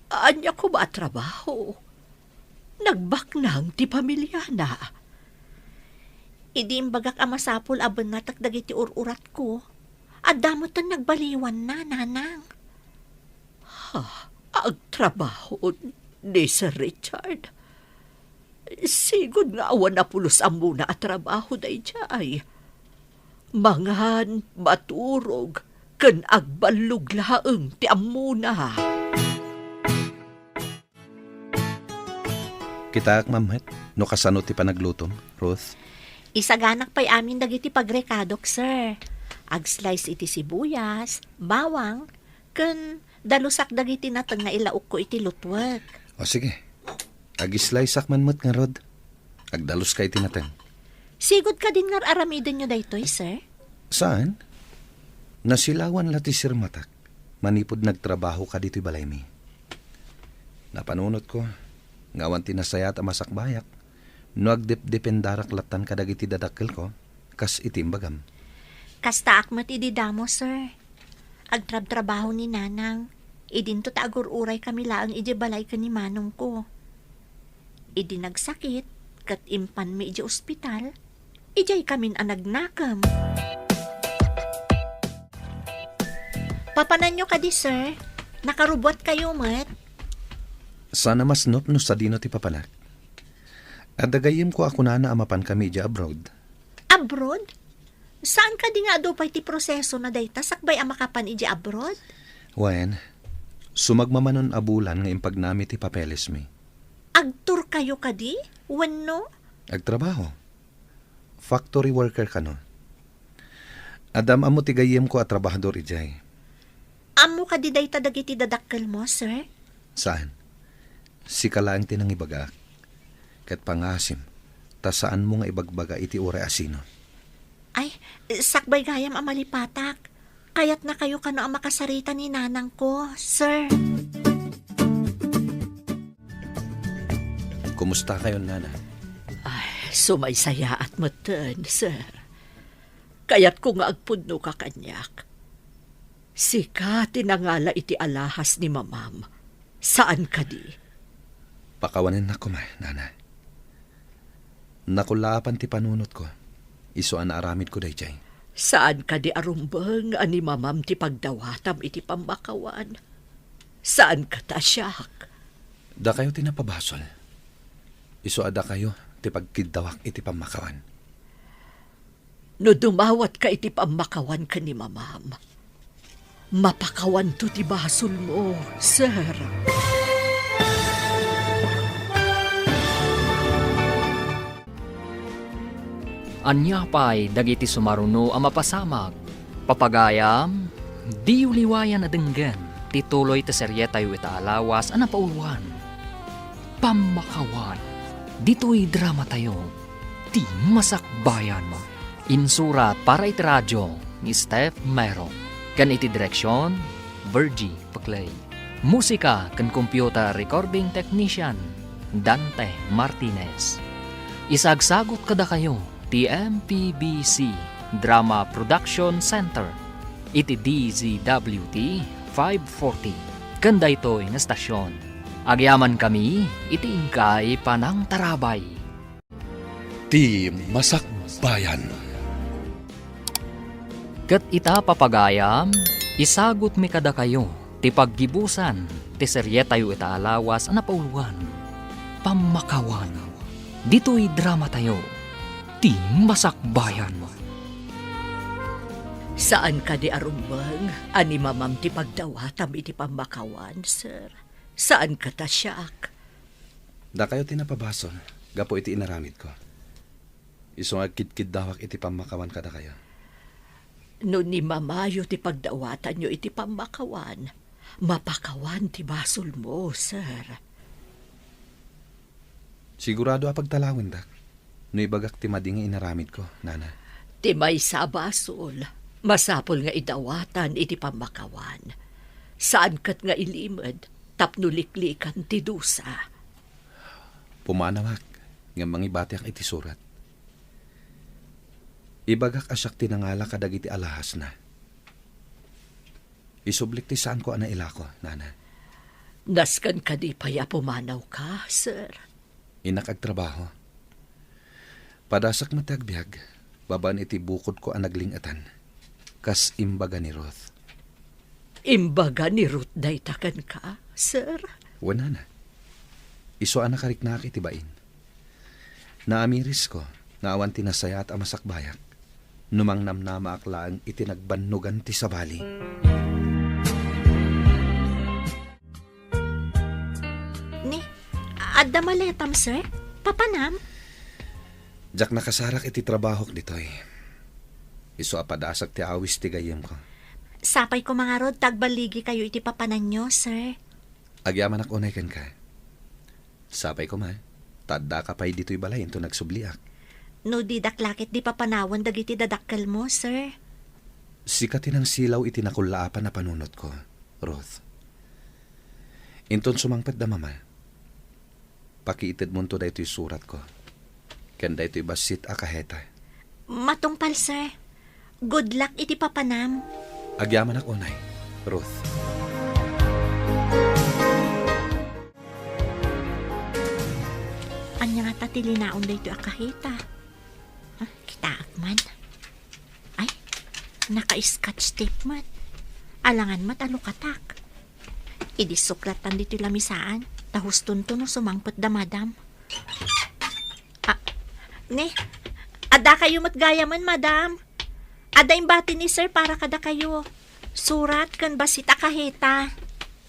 Anya ko ba trabaho? Nagbaknang ti pamilya na. Idi imbagak amasapol aben natak dagiti ururat ko. At damot ang nagbaliwan na, nanang. Ang trabaho ni Sir Richard. Sigod nga awan na pulos ang muna at trabaho na ijay. Mangan, maturog, kan agbalug laeng ti amuna. Kita mamhet, no kasano ti panaglutom, Ruth? Isaganak pa'y amin dagiti pagrekadok, sir. Ag-slice iti sibuyas, bawang, ken dalusak dagiti nateng nga ilaok ko iti lutwek. O sige, agislay sakman mo't nga Rod. Agdalos ka itinateng. Sigod ka din nga aramidin nyo daytoy, sir? Saan? Nasilawan lati Sir Matak. Manipod nagtrabaho ka dito'y balay mi. Napanunot ko, ngawan tinasayat ang masakbayak. No agdip-dipendarak latan kadagiti dadakkel ko, kas itimbagam. Kasta akmat ididamo, sir. Agtrab-trabaho ni nanang. Idinto ta agur-uray kami laang iji balay ka ni manong ko. Idi nagsakit, kat impan mi iji ospital, ijay kamin anagnakam. Papanan nyo ka di, sir. Nakarubot kayo, mat. Sana mas nop no sa dino ti papanak. At dagayim ko ako na amapan kami iji abroad. Abroad? Saan ka di nga do pa iti proseso na dayta sakbay ang makapan iji abroad? Wen, sumagmamanon abulan nga impagnami ti papeles mi. Agtur kayo ka di? Wano? Agtrabaho. Factory worker ka no. Adam amo ti gayem ko at trabahador ijay. Amo ka di dayta dagiti dadakkel mo, sir? Saan? Si kalaang tinangibagak. Kat pangasim, ta saan mo nga ibagbaga iti ure asino. Ay, sakbay gayam amalipatak. Kayat na kayo kano ang makasarita ni nanang ko, sir. Kumusta kayo, Nana? Ay, sumaysaya at matan, sir. Kaya't ko nga agpudno ka kanyak. Sika tinangala iti alahas ni mamam. Saan ka di? Pakawanin na ko, Nana. Nakulapan ti panunot ko. Isuan na aramid ko dayjay. Saan ka di arumbang ani mamam ti pagdawatam iti pambakawan? Saan ka tasyak? Da kayo tinapabasol. Isuada kayo ti pagkidawak iti pamakawan. No dumawat ka iti pambakawan ka ni mamam, mapakawan to ti basol mo, sir. Anya pa'y dagiti sumaruno ang mapasamag. Papagayam, di uliwayan na denggan. Tituloy ta serye tayo itaalawas ang napauluan. Pamakawan. Dito'y drama tayo. Di masakbayan mo. Insurat para iti radyo ni Steph Mero. Kan iti direksyon, Virgie Paclay. Musika kan computer recording technician, Dante Martinez. Isagsagot kada kayo TMPBC Drama Production Center iti DZWT 540 kanda ito'y na stasyon. Agyaman kami iti ingkay panang tarabay. Ti Masakbayan. Kat ita papagayam, isagot mi kada kayo ti paggibusan ti serye tayo itaalawas ang napauluan. Pamakawan. Dito'y drama tayo. Ti Masakbayan. Saan ka di arumbang ani mamam ti pagdawatam iti pambakawan, sir? Saan ka tasyak? Da kayo tinapabasol. Gapo iti inaramid ko. Isong agkid-kid dawak iti pamakawan kada kayo. No ni mamayo ti pagdawatan nyo iti pambakawan, mapakawan ti basol mo, sir. Sigurado apagtalawin dak. No ibagak ti madingi inaramid ko, Nana. Ti may sa basol, masapol nga idawatan iti pambakawan. Saan kat nga ilimad, tapnuliklikan ti dusa. Pumanawak, nga mangibatek iti surat. Ibagak asyak tinangala kadagiti alahas na. Isublik ti saan ko ana ilako, Nana. Naskan ka di paya pumanaw ka, sir. Inakagtrabaho. Padasak matagbiag, baban iti bukod ko ang naglingatan. Kas imbaga ni Ruth. Imbaga ni Ruth daytakan ka, sir? Wala na. Iso anak kariknak iti bain. Naamiris ko, naawan tinasaya at amasakbayak. Numang namnama aklaan iti nagbannugan ti sabali. Ni, Adda maletam, sir. Papanam? Jak nakasarak iti trabaho ditoy. Iso apadasak ti awis ti gayem ko. Sapay ko mga rod, tagbaligi kayo iti papanan nyo, sir. Agyaman ak unay ken ka. Sapay ko ma, tadda ka pa'y dito'y balay into nagsubliak. No di daklakit di papanawan dagiti dadakkel mo, sir. Sikatin ang silaw iti nakulaapan na panunot ko, Ruth. Inton sumangpet da mama. Pakiitid mo to da ito'y surat ko. Ken da ito'y basit akaheta. Matungpal, sir. Good luck iti papanam. Agyaman ak unay, Ruth. Anya nga tatilinaon da ito akahita. Kitaak man. Ay, naka-scotch tape man. Alangan mat alukatak. Idisuklatan dito lamisaan. Tahuston to no sumangpot da madam. Ne, ada kayo matgaya man, madam. Ada yung bati ni sir para kada kayo. Surat kan basit akahita.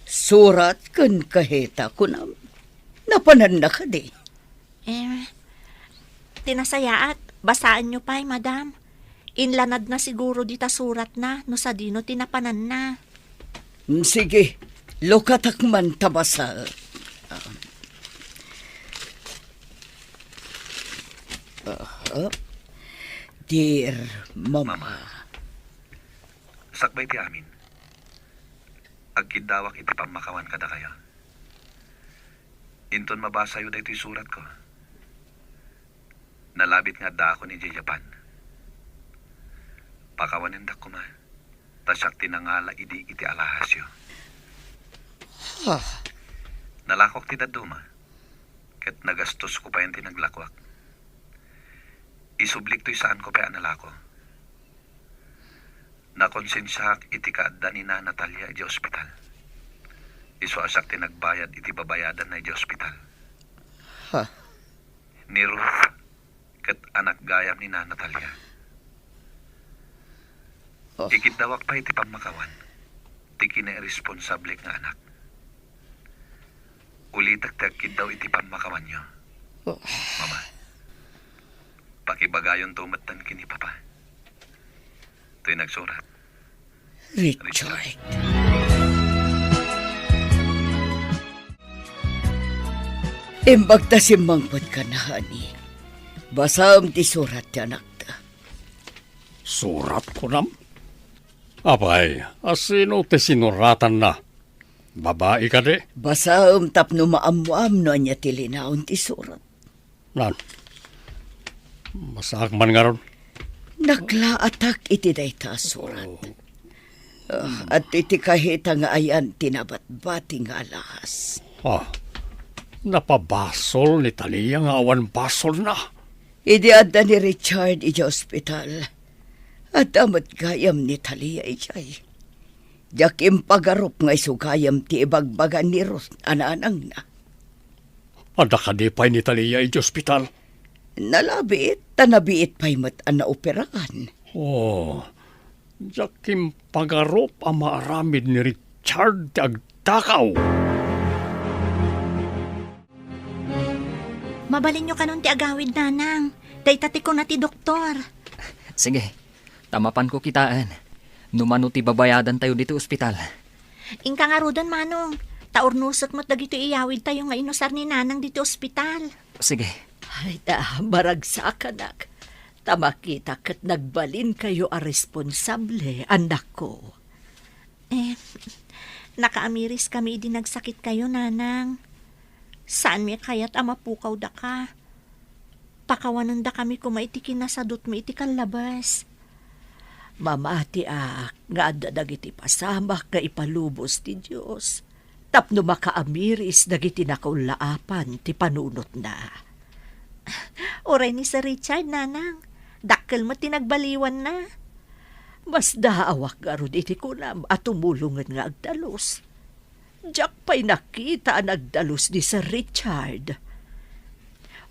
Surat kan kaheta ko na. Napanan na ka di. Tinasayaat. Basaan nyo pa'y, madam. Inlanad na siguro dita surat na, no sa dino tinapanan na. Sige, lukatak man tabasa. Dear Mama. Sakbay ti amin. Agkidawak iti pamakawan kada kaya. Inton mabasa yun ito'y surat ko. Nalabit nga da ako ni Japan. Pakawanin da ko ma. Tasyak tinangala idi iti alahasyo. Nalakok ti daduma. Ket nagastos ko pa yung tinaglakwak. Isublik to'y saan ko pa analako. Nakonsensyak iti kaadda ni na Natalia iti ospital. Iso asak tinagbayad iti babayadan na iti ospital. Ni Ruth, ket anak gayam ni na Natalia. Ikidawak pa iti pamakawan. Ti kina-responsable nga anak. Ulitak-tak daw iti pamakawan nyo. Mama, pakibagayon tumatan kini papa. Ito'y nagsurat. Richard. Imbagta si mangpot ka na, honey. Basam ti surat ti anak ta. Surat ko nam? Apay, asino te sinuratan na? Babae ka de? Basam tapno maamuam no anya ti linaon ti surat. Nan, masak man nga ron. Naglaatak iti dayta surat. At iti kahita nga ayan tinabat-bati nga alahas. Napabasol ni Talia nga awan basol na. Idi adda ni Richard iti ospital. At amat gayam ni Talia ijay. Jakim pagarup nga isugayam ti ibagbagan ni Ruth ananang na. Ada ka di pa'y ni Talia iti ospital? Nalabiit, tanabiit pa'y mat na operahan. Jakim pagarup ang maaramid ni Richard ti agtakaw. Mabalin nyo kanon ti agawid, nanang. Daytati ko na ti doktor. Sige, tamapan ko kitaan. Numano ti babayadan tayo dito ospital. Ingka nga rodan, manong. Taurnusot mo't dagito iyawid tayo nga inusar ni nanang dito ospital. Sige. Ay maragsak, anak. Tamakita kat nagbalin kayo a responsable, anak ko. Nakaamiris kami di nagsakit kayo, nanang. Saan mi kayat amapukaw da ka? Pakawanan da kami kumaitikin na sadot mo iti kalabas. Mamati nga addadag iti pasamak nga ipalubos ti Diyos. Tapno makaamiris dagiti nakaulaapan ti panunot na. Oray ni Sir Richard, nanang. Dakkel mo tinagbaliwan na. Mas daawak garod iti kunam at tumulungan nga agdalos. Diyak pa'y nakita ang agdalos ni Sir Richard.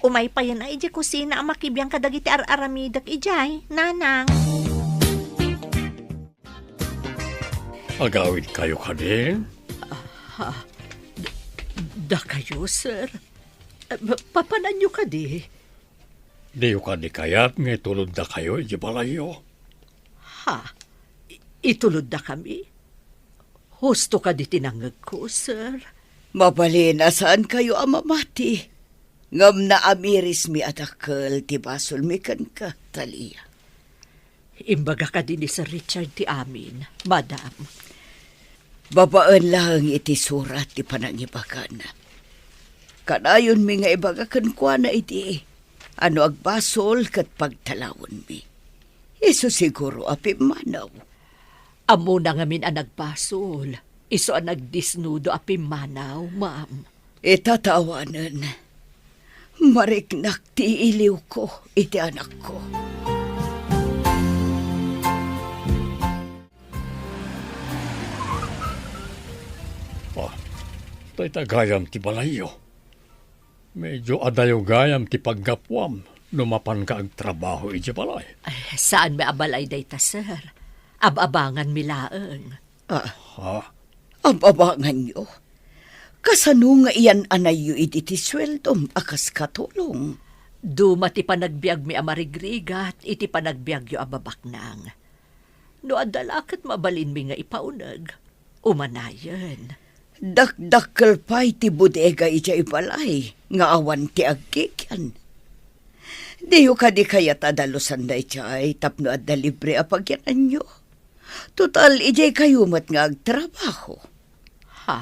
Umay pa yan ay di kusina ang makibiyang kadagiti ar-aramidak ijay, nanang. Agawid kayo ka din? Da kayo, sir? Papanan nyo ka di. Di ka di kayat nga tulod na kayo, iti balayo. Ha? Itulod na kami? Husto ka di tinangag ko, sir. Mabalin na saan kayo amamati. Ngam na amiris mi adakal ti basol mi kan ka, Talia. Imbaga ka din ni Sir Richard ti amin, madam. Babaan lang iti surat ti panangibagan. Kanayon mi nga ibagakan kwa na iti. Ano agbasol kat pagtalawon mi. Iso siguro api manaw. Amo na ngamin ang nagbasol. Iso ang nagdisnudo api manaw, ma'am. Itatawanan. Mariknak ti iliw ko iti anak ko. Tay tagayam ti balayo. Medyo adayo gayam ti paggapwam. Lumapan ka ang trabaho iti balay. Ay, saan may abalay day ta, sir? Ababangan milaeng. Ha? Ababangan nyo. Kasano nga iyan anayo iti ti sweldom akas katulong. Duma ti panagbiag mi amarigrigat, iti panagbiag yo ababaknang. No adalakat mabalin mi nga ipaunag, umanayan. Dakdakkel pa'y ti bodega iti balay, nga awan ti agkikyan. Diyo ka di kaya tadalusan da iti tapno at da libre apagyanan nyo. Total, iti kayo mat nga agtrabaho. Ha?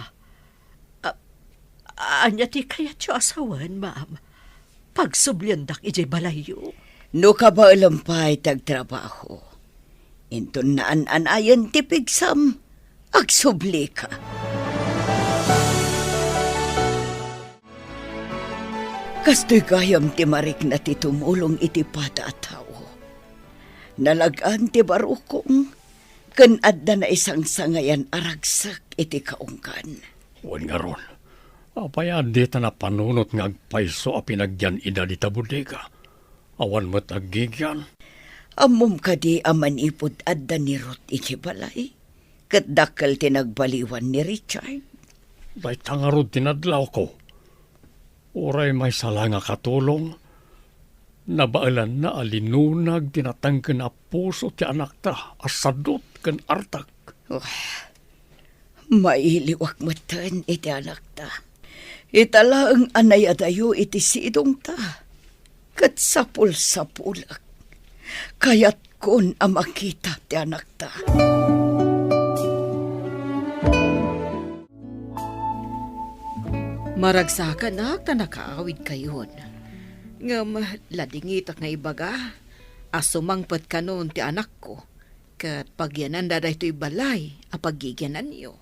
Anya ti kaya tiyo asawan, ma'am? Pagsubliandak iti balayo. No ka ba alampay tagtrabaho? Inton naan anayan ti pigsam, agsubli ka. Kasto'y gayam ti marik na ti tumulong iti pada at tao. Nalagaan ti barukong, kan adda na isang sangayan aragsak iti kaungkan. Huwag nga ron. Apayan di ta na panunot nga agpaiso a pinagyan ida di ta bodega. Awan mo't aggigyan. Amom ka di amanipod adda ni Ruth iti balay. Kat dakal tinagbaliwan ni Richard. Day tangarod tinadlaw ko. Oray may sala nga katulong. Nabaalan na alinunag tinatangken na puso ti anak ta. Asadot ken artak. Mailiwak matan iti anak ta. Itala ang anayadayo iti sidong ta. Kat sapul-sapulak. Kayat kon amakita ti anak ta. Maragsakan na ta nakaawid kayon. Ngam ladingit ak nga ibaga. Asumangpet kanon ti anak ko. Kat pagyanan da ito'y balay a paggigyanan niyo.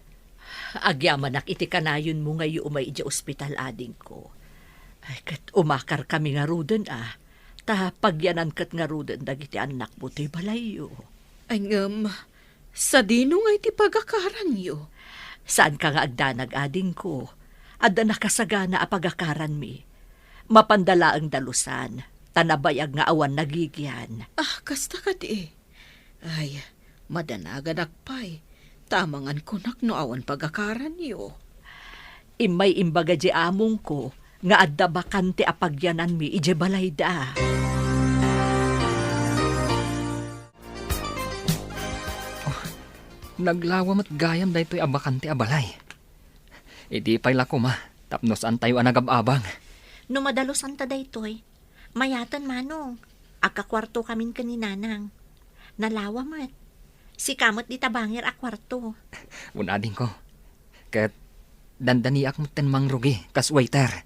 Agyaman iti kanayon mo ngayon umay iti ospital ading ko. Ay, kat umakar kami nga ruden Ta pagyanan kat nga ruden dagiti anak mo to'y balayo. Ay sa dino nga iti pagakaran niyo. Saan ka nga agdanag ading ko? Adda nakasagana a pagakaran mi. Mapandala ang dalusan. Tanabayag nga awan nagigyan. Kasta ka di. Ay, madanagan akpay. Tamangan kunak no awan pagakaran niyo. Imay imbaga di among ko, nga adda bakante apagyanan mi ije balay da. Naglawam at gayam da ito'y abakante abalay. Idi pa'y lako ma, tapnos an tayo anagababang. No madalusan ta daytoy, mayatan manong, agkakwarto kamin kaninanang. Nalawa mat, si kamot di tabangir a kwarto. Unading ko. Kat dandani ak ten mangrugi, kas waiter.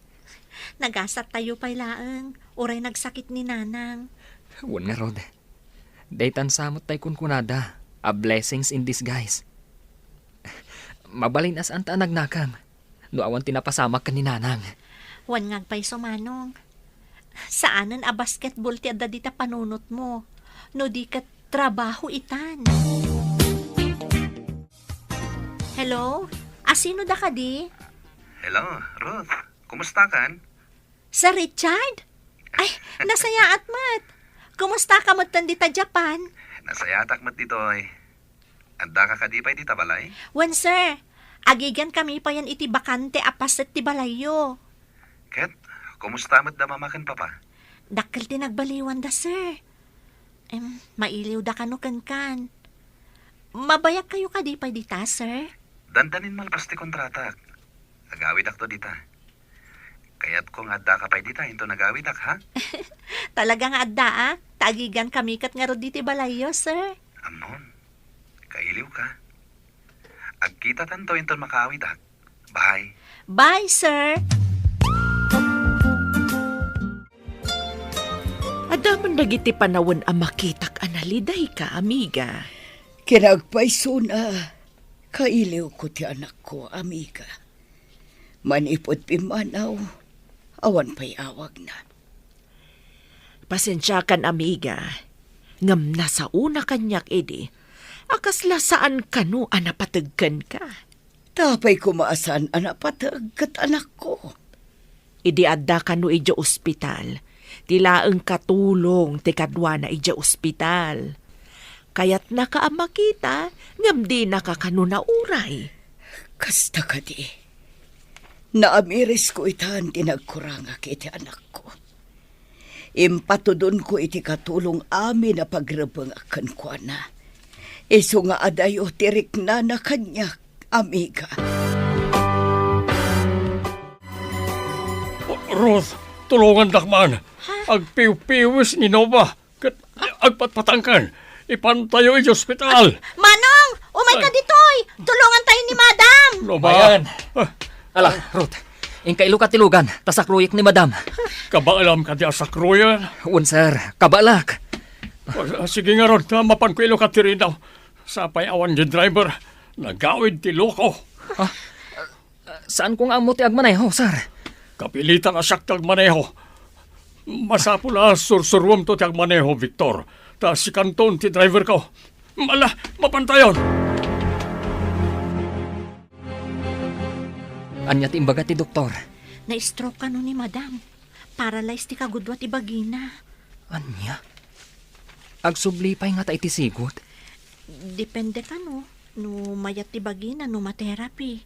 Nagasat tayo pa'y laeng, oray nagsakit ni nanang. Wan nga rod. Daytan samot tay kunkunada, a blessings in disguise. Mabalin as anta nagnakam. No awan tinapasamak ka ni nanang. Wan ngagpay sumanong. Saanan a basketball ti adda dita panunot mo? No di kat trabaho itan. Hello? Asino da ka di? Hello, Ruth. Kumusta kan? Sa Richard? Ay, nasaya at mat. Kumusta ka mat dita Japan? Nasayatak mat ditoy. Anda ka kadipay dita balay? Wan sir, agigan kami pa yan iti bakante apas at ti balayo. Ket, kumusta mo't da mamakan papa? Dakkel ti nagbaliwan da, sir. Mailiw da kano kan. Mabayak kayo kadipay dita, sir. Dandanin malpas ti kontratak. Agawid ak to dita. Kaya't kung adda ka pa'y dita, into nagawid ak, ha? Talagang adda, ah. Tagigan kami kat nga ro diti balayo, sir. Amon, kailiw ka. Agkita tanto into makawid ak. Bye. Bye, sir. Adaman dagiti panawon ang makitak analiday ka, amiga. Kinagpaiso na. Kailiw ko ti anak ko, amiga. Manipod pimanaw. Awan pa'y awag na. Pasensya kan, amiga. Ngam na sa una kanyak, edi. Akasla saan kanu anapatagkan ka. Tapay kumaasan anapatag kat anak ko. Idi adda kanu ija ospital. Tilaang katulong ti kadwa na ija ospital. Kaya't nakaamakita, ngam di nakakanu na uray. Kasta ka di. Naamiris ko itan tinagkuranga kiti anak ko. Impatudon ko iti katulong amin na pagrabang akan ko na. Iso nga adayo tirik na kanyak, amiga. Ruth, tulungan dakman. Agpiw-piwis ni Nova. Kat agpatpatangkan. Ipantayo iti ospital. Manong! Umay ka ditoy! Tulungan tayo ni Madam! Nova. Ayan. Ala, Ruth. Ingkailo ka tilugan. Tasakruyik ni Madam. Kabaalam ka di asakruyan. Un, sir. Kabalak. Sige nga ron, mapan ko ilo ka tirinaw. Sapay awan di driver. Nagawid ti loko. Saan kong amo ti agmaneho, sir? Kapilitan asak ti agmaneho. Masapula sursurwam to ti agmaneho, Victor. Ta si Kanton ti driver ko. Mala, mapantayon. Anya ti imbaga ti doktor. Na-stroke ka no ni Madam. Paralyzed ti kagudwa ti bagina. Anya? Agsublipay nga ta iti sigot. Depende ka no. No mayat ti bagina, no materapi.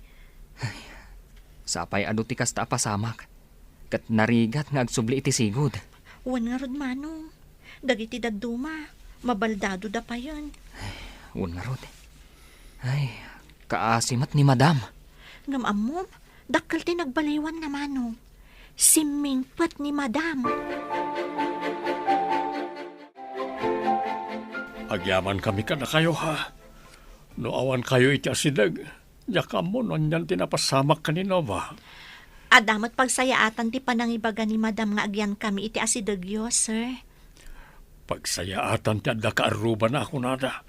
Sapay ado ti kasta pasamak. Kat narigat nga agsubli iti sigod. Wan nga rod, Manong. Dagiti daduma. Mabaldado da pa yan. Un nga rod. Ay, kaasimat ni Madam. Ngam amom, dakkel ti nagbaliwan na, Manong. Simingpet ni Madam. Agyaman kami ka na kayo, ha? No awan kayo iti asidag. Yakam mo, nanyan tinapasamak ka ni Nova. Adamat pagsayaatan ti panangibaga ni Madam nga agyan kami iti asidagyo, sir. Pagsayaatan ti adda kaaruban na ako nada.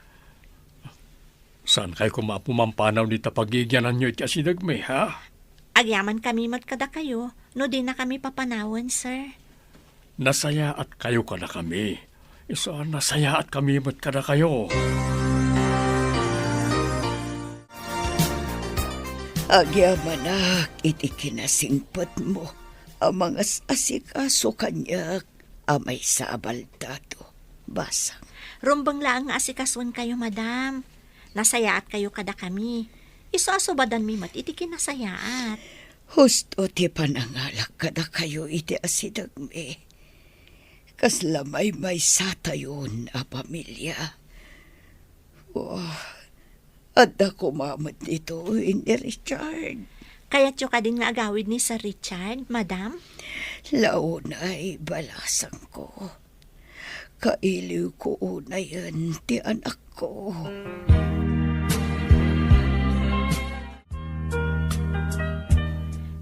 Saan kayo kumapumampanaw ni tapagigyanan nyo iti asidag me, ha? Agyaman kami mat kada kayo, no di na kami papanawan, sir. Nasaya at kayo ka na kami. Isa nasaya at kami mat ka na kayo. Agyamanak, iti kinasingpat mo. Ang mga asikaso kanyak, amay sa abaldado. Basang. Rumbang lang nga asikaswan kayo, Madam. Nasayaat kayo kada kami. Iso asubadan mi mat iti kinasayaat. Husto ti panangalak kada kayo iti asidag me. Kaslamay may satayon a pamilya. Adda kumamad nito ni Richard. Kaya't yung kadin nga agawid ni Sir Richard, Madam? Launay balasang ko. Kailiw ko unayan ti anak ko.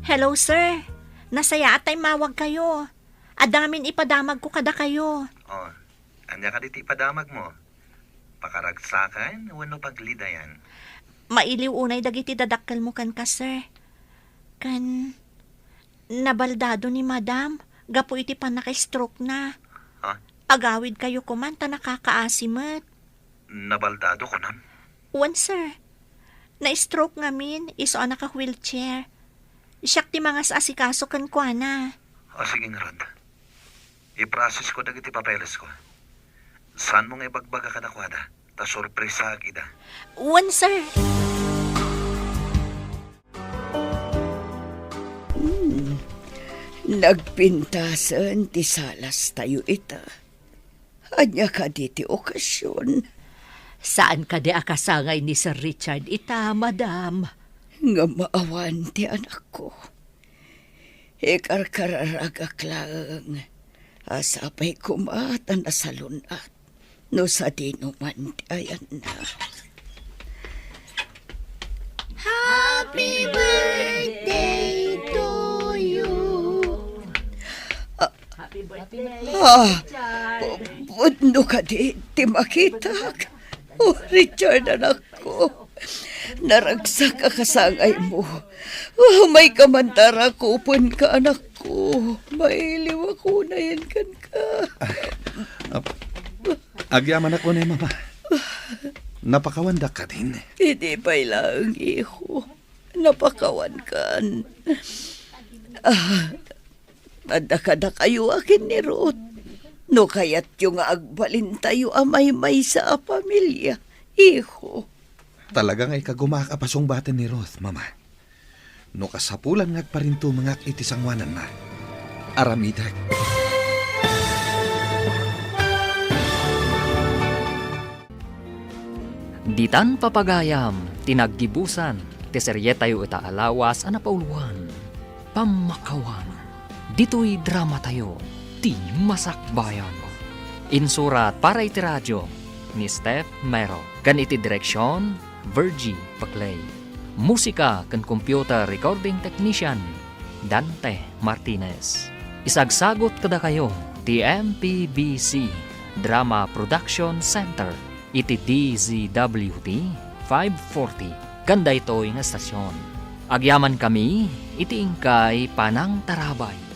Hello, sir. Nasaya atay mawag kayo. Adamin ipadamag ko kada kayo. Oh, anya ka diti padamag mo. Pakaragsakan, wano paglidayan. Mailiw unay dagiti dadakkel mo kan ka, sir. Kan, nabaldado ni Madam. Gapo iti pa naka-stroke na. Ha? Agawid kayo kumanta nakakaasimat. Nabaldado ko nan? Wan, sir. Na-stroke ngamin, iso naka-wheelchair. Siyak ti mga asikaso kan kwa na. O sige nga Rod. I-process ko dagiti papeles ko. Saan mong ibagbaga ka na kwada? Ta sorpresa agida. Wan, sir. Nagpintasan ti salas tayo ita. Anya ka di ti okasyon. Saan ka di akasangay ni Sir Richard ita, madam? Nga maawan ti anak ko. Ikarkararagak lang. Asapay kumatan na salunat. No sa dinuman ti ayan na. Happy birthday to you. Budno ka di makita. Oh, Richard, anak ko. Naragsak ka kasangay mo. Oh, may kamantara kupon ka, anak ko. Mailiw ako na yan kan ka. Agyaman ako na mama. Napakawanda ka din. Hindi pa lang, iho. Napakawan kan. Madakada kayo akin ni Ruth. No kaya't yung agbalin tayo amay-may sa pamilya, iho. Talagang ay kagumakapasong batin ni Ruth, mama. No kasapulan nga pa rin to mga itisangwanan na. Aramidag. Ditan papagayam, tinaggibusan, teseryetayo ita alawas anapauluan, pamakawan. Dito'y drama tayo, ti masakbayan. Insurat para iti radyo ni Steph Mero. Kan iti direksyon, Virgie Paclay. Musika kan computer recording technician, Dante Martinez. Isagsagot kada kayo, ti MPBC Drama Production Center. Iti DZWT 540. Ganda ito yung estasyon. Agyaman kami, iti ingkay Panang Tarabay.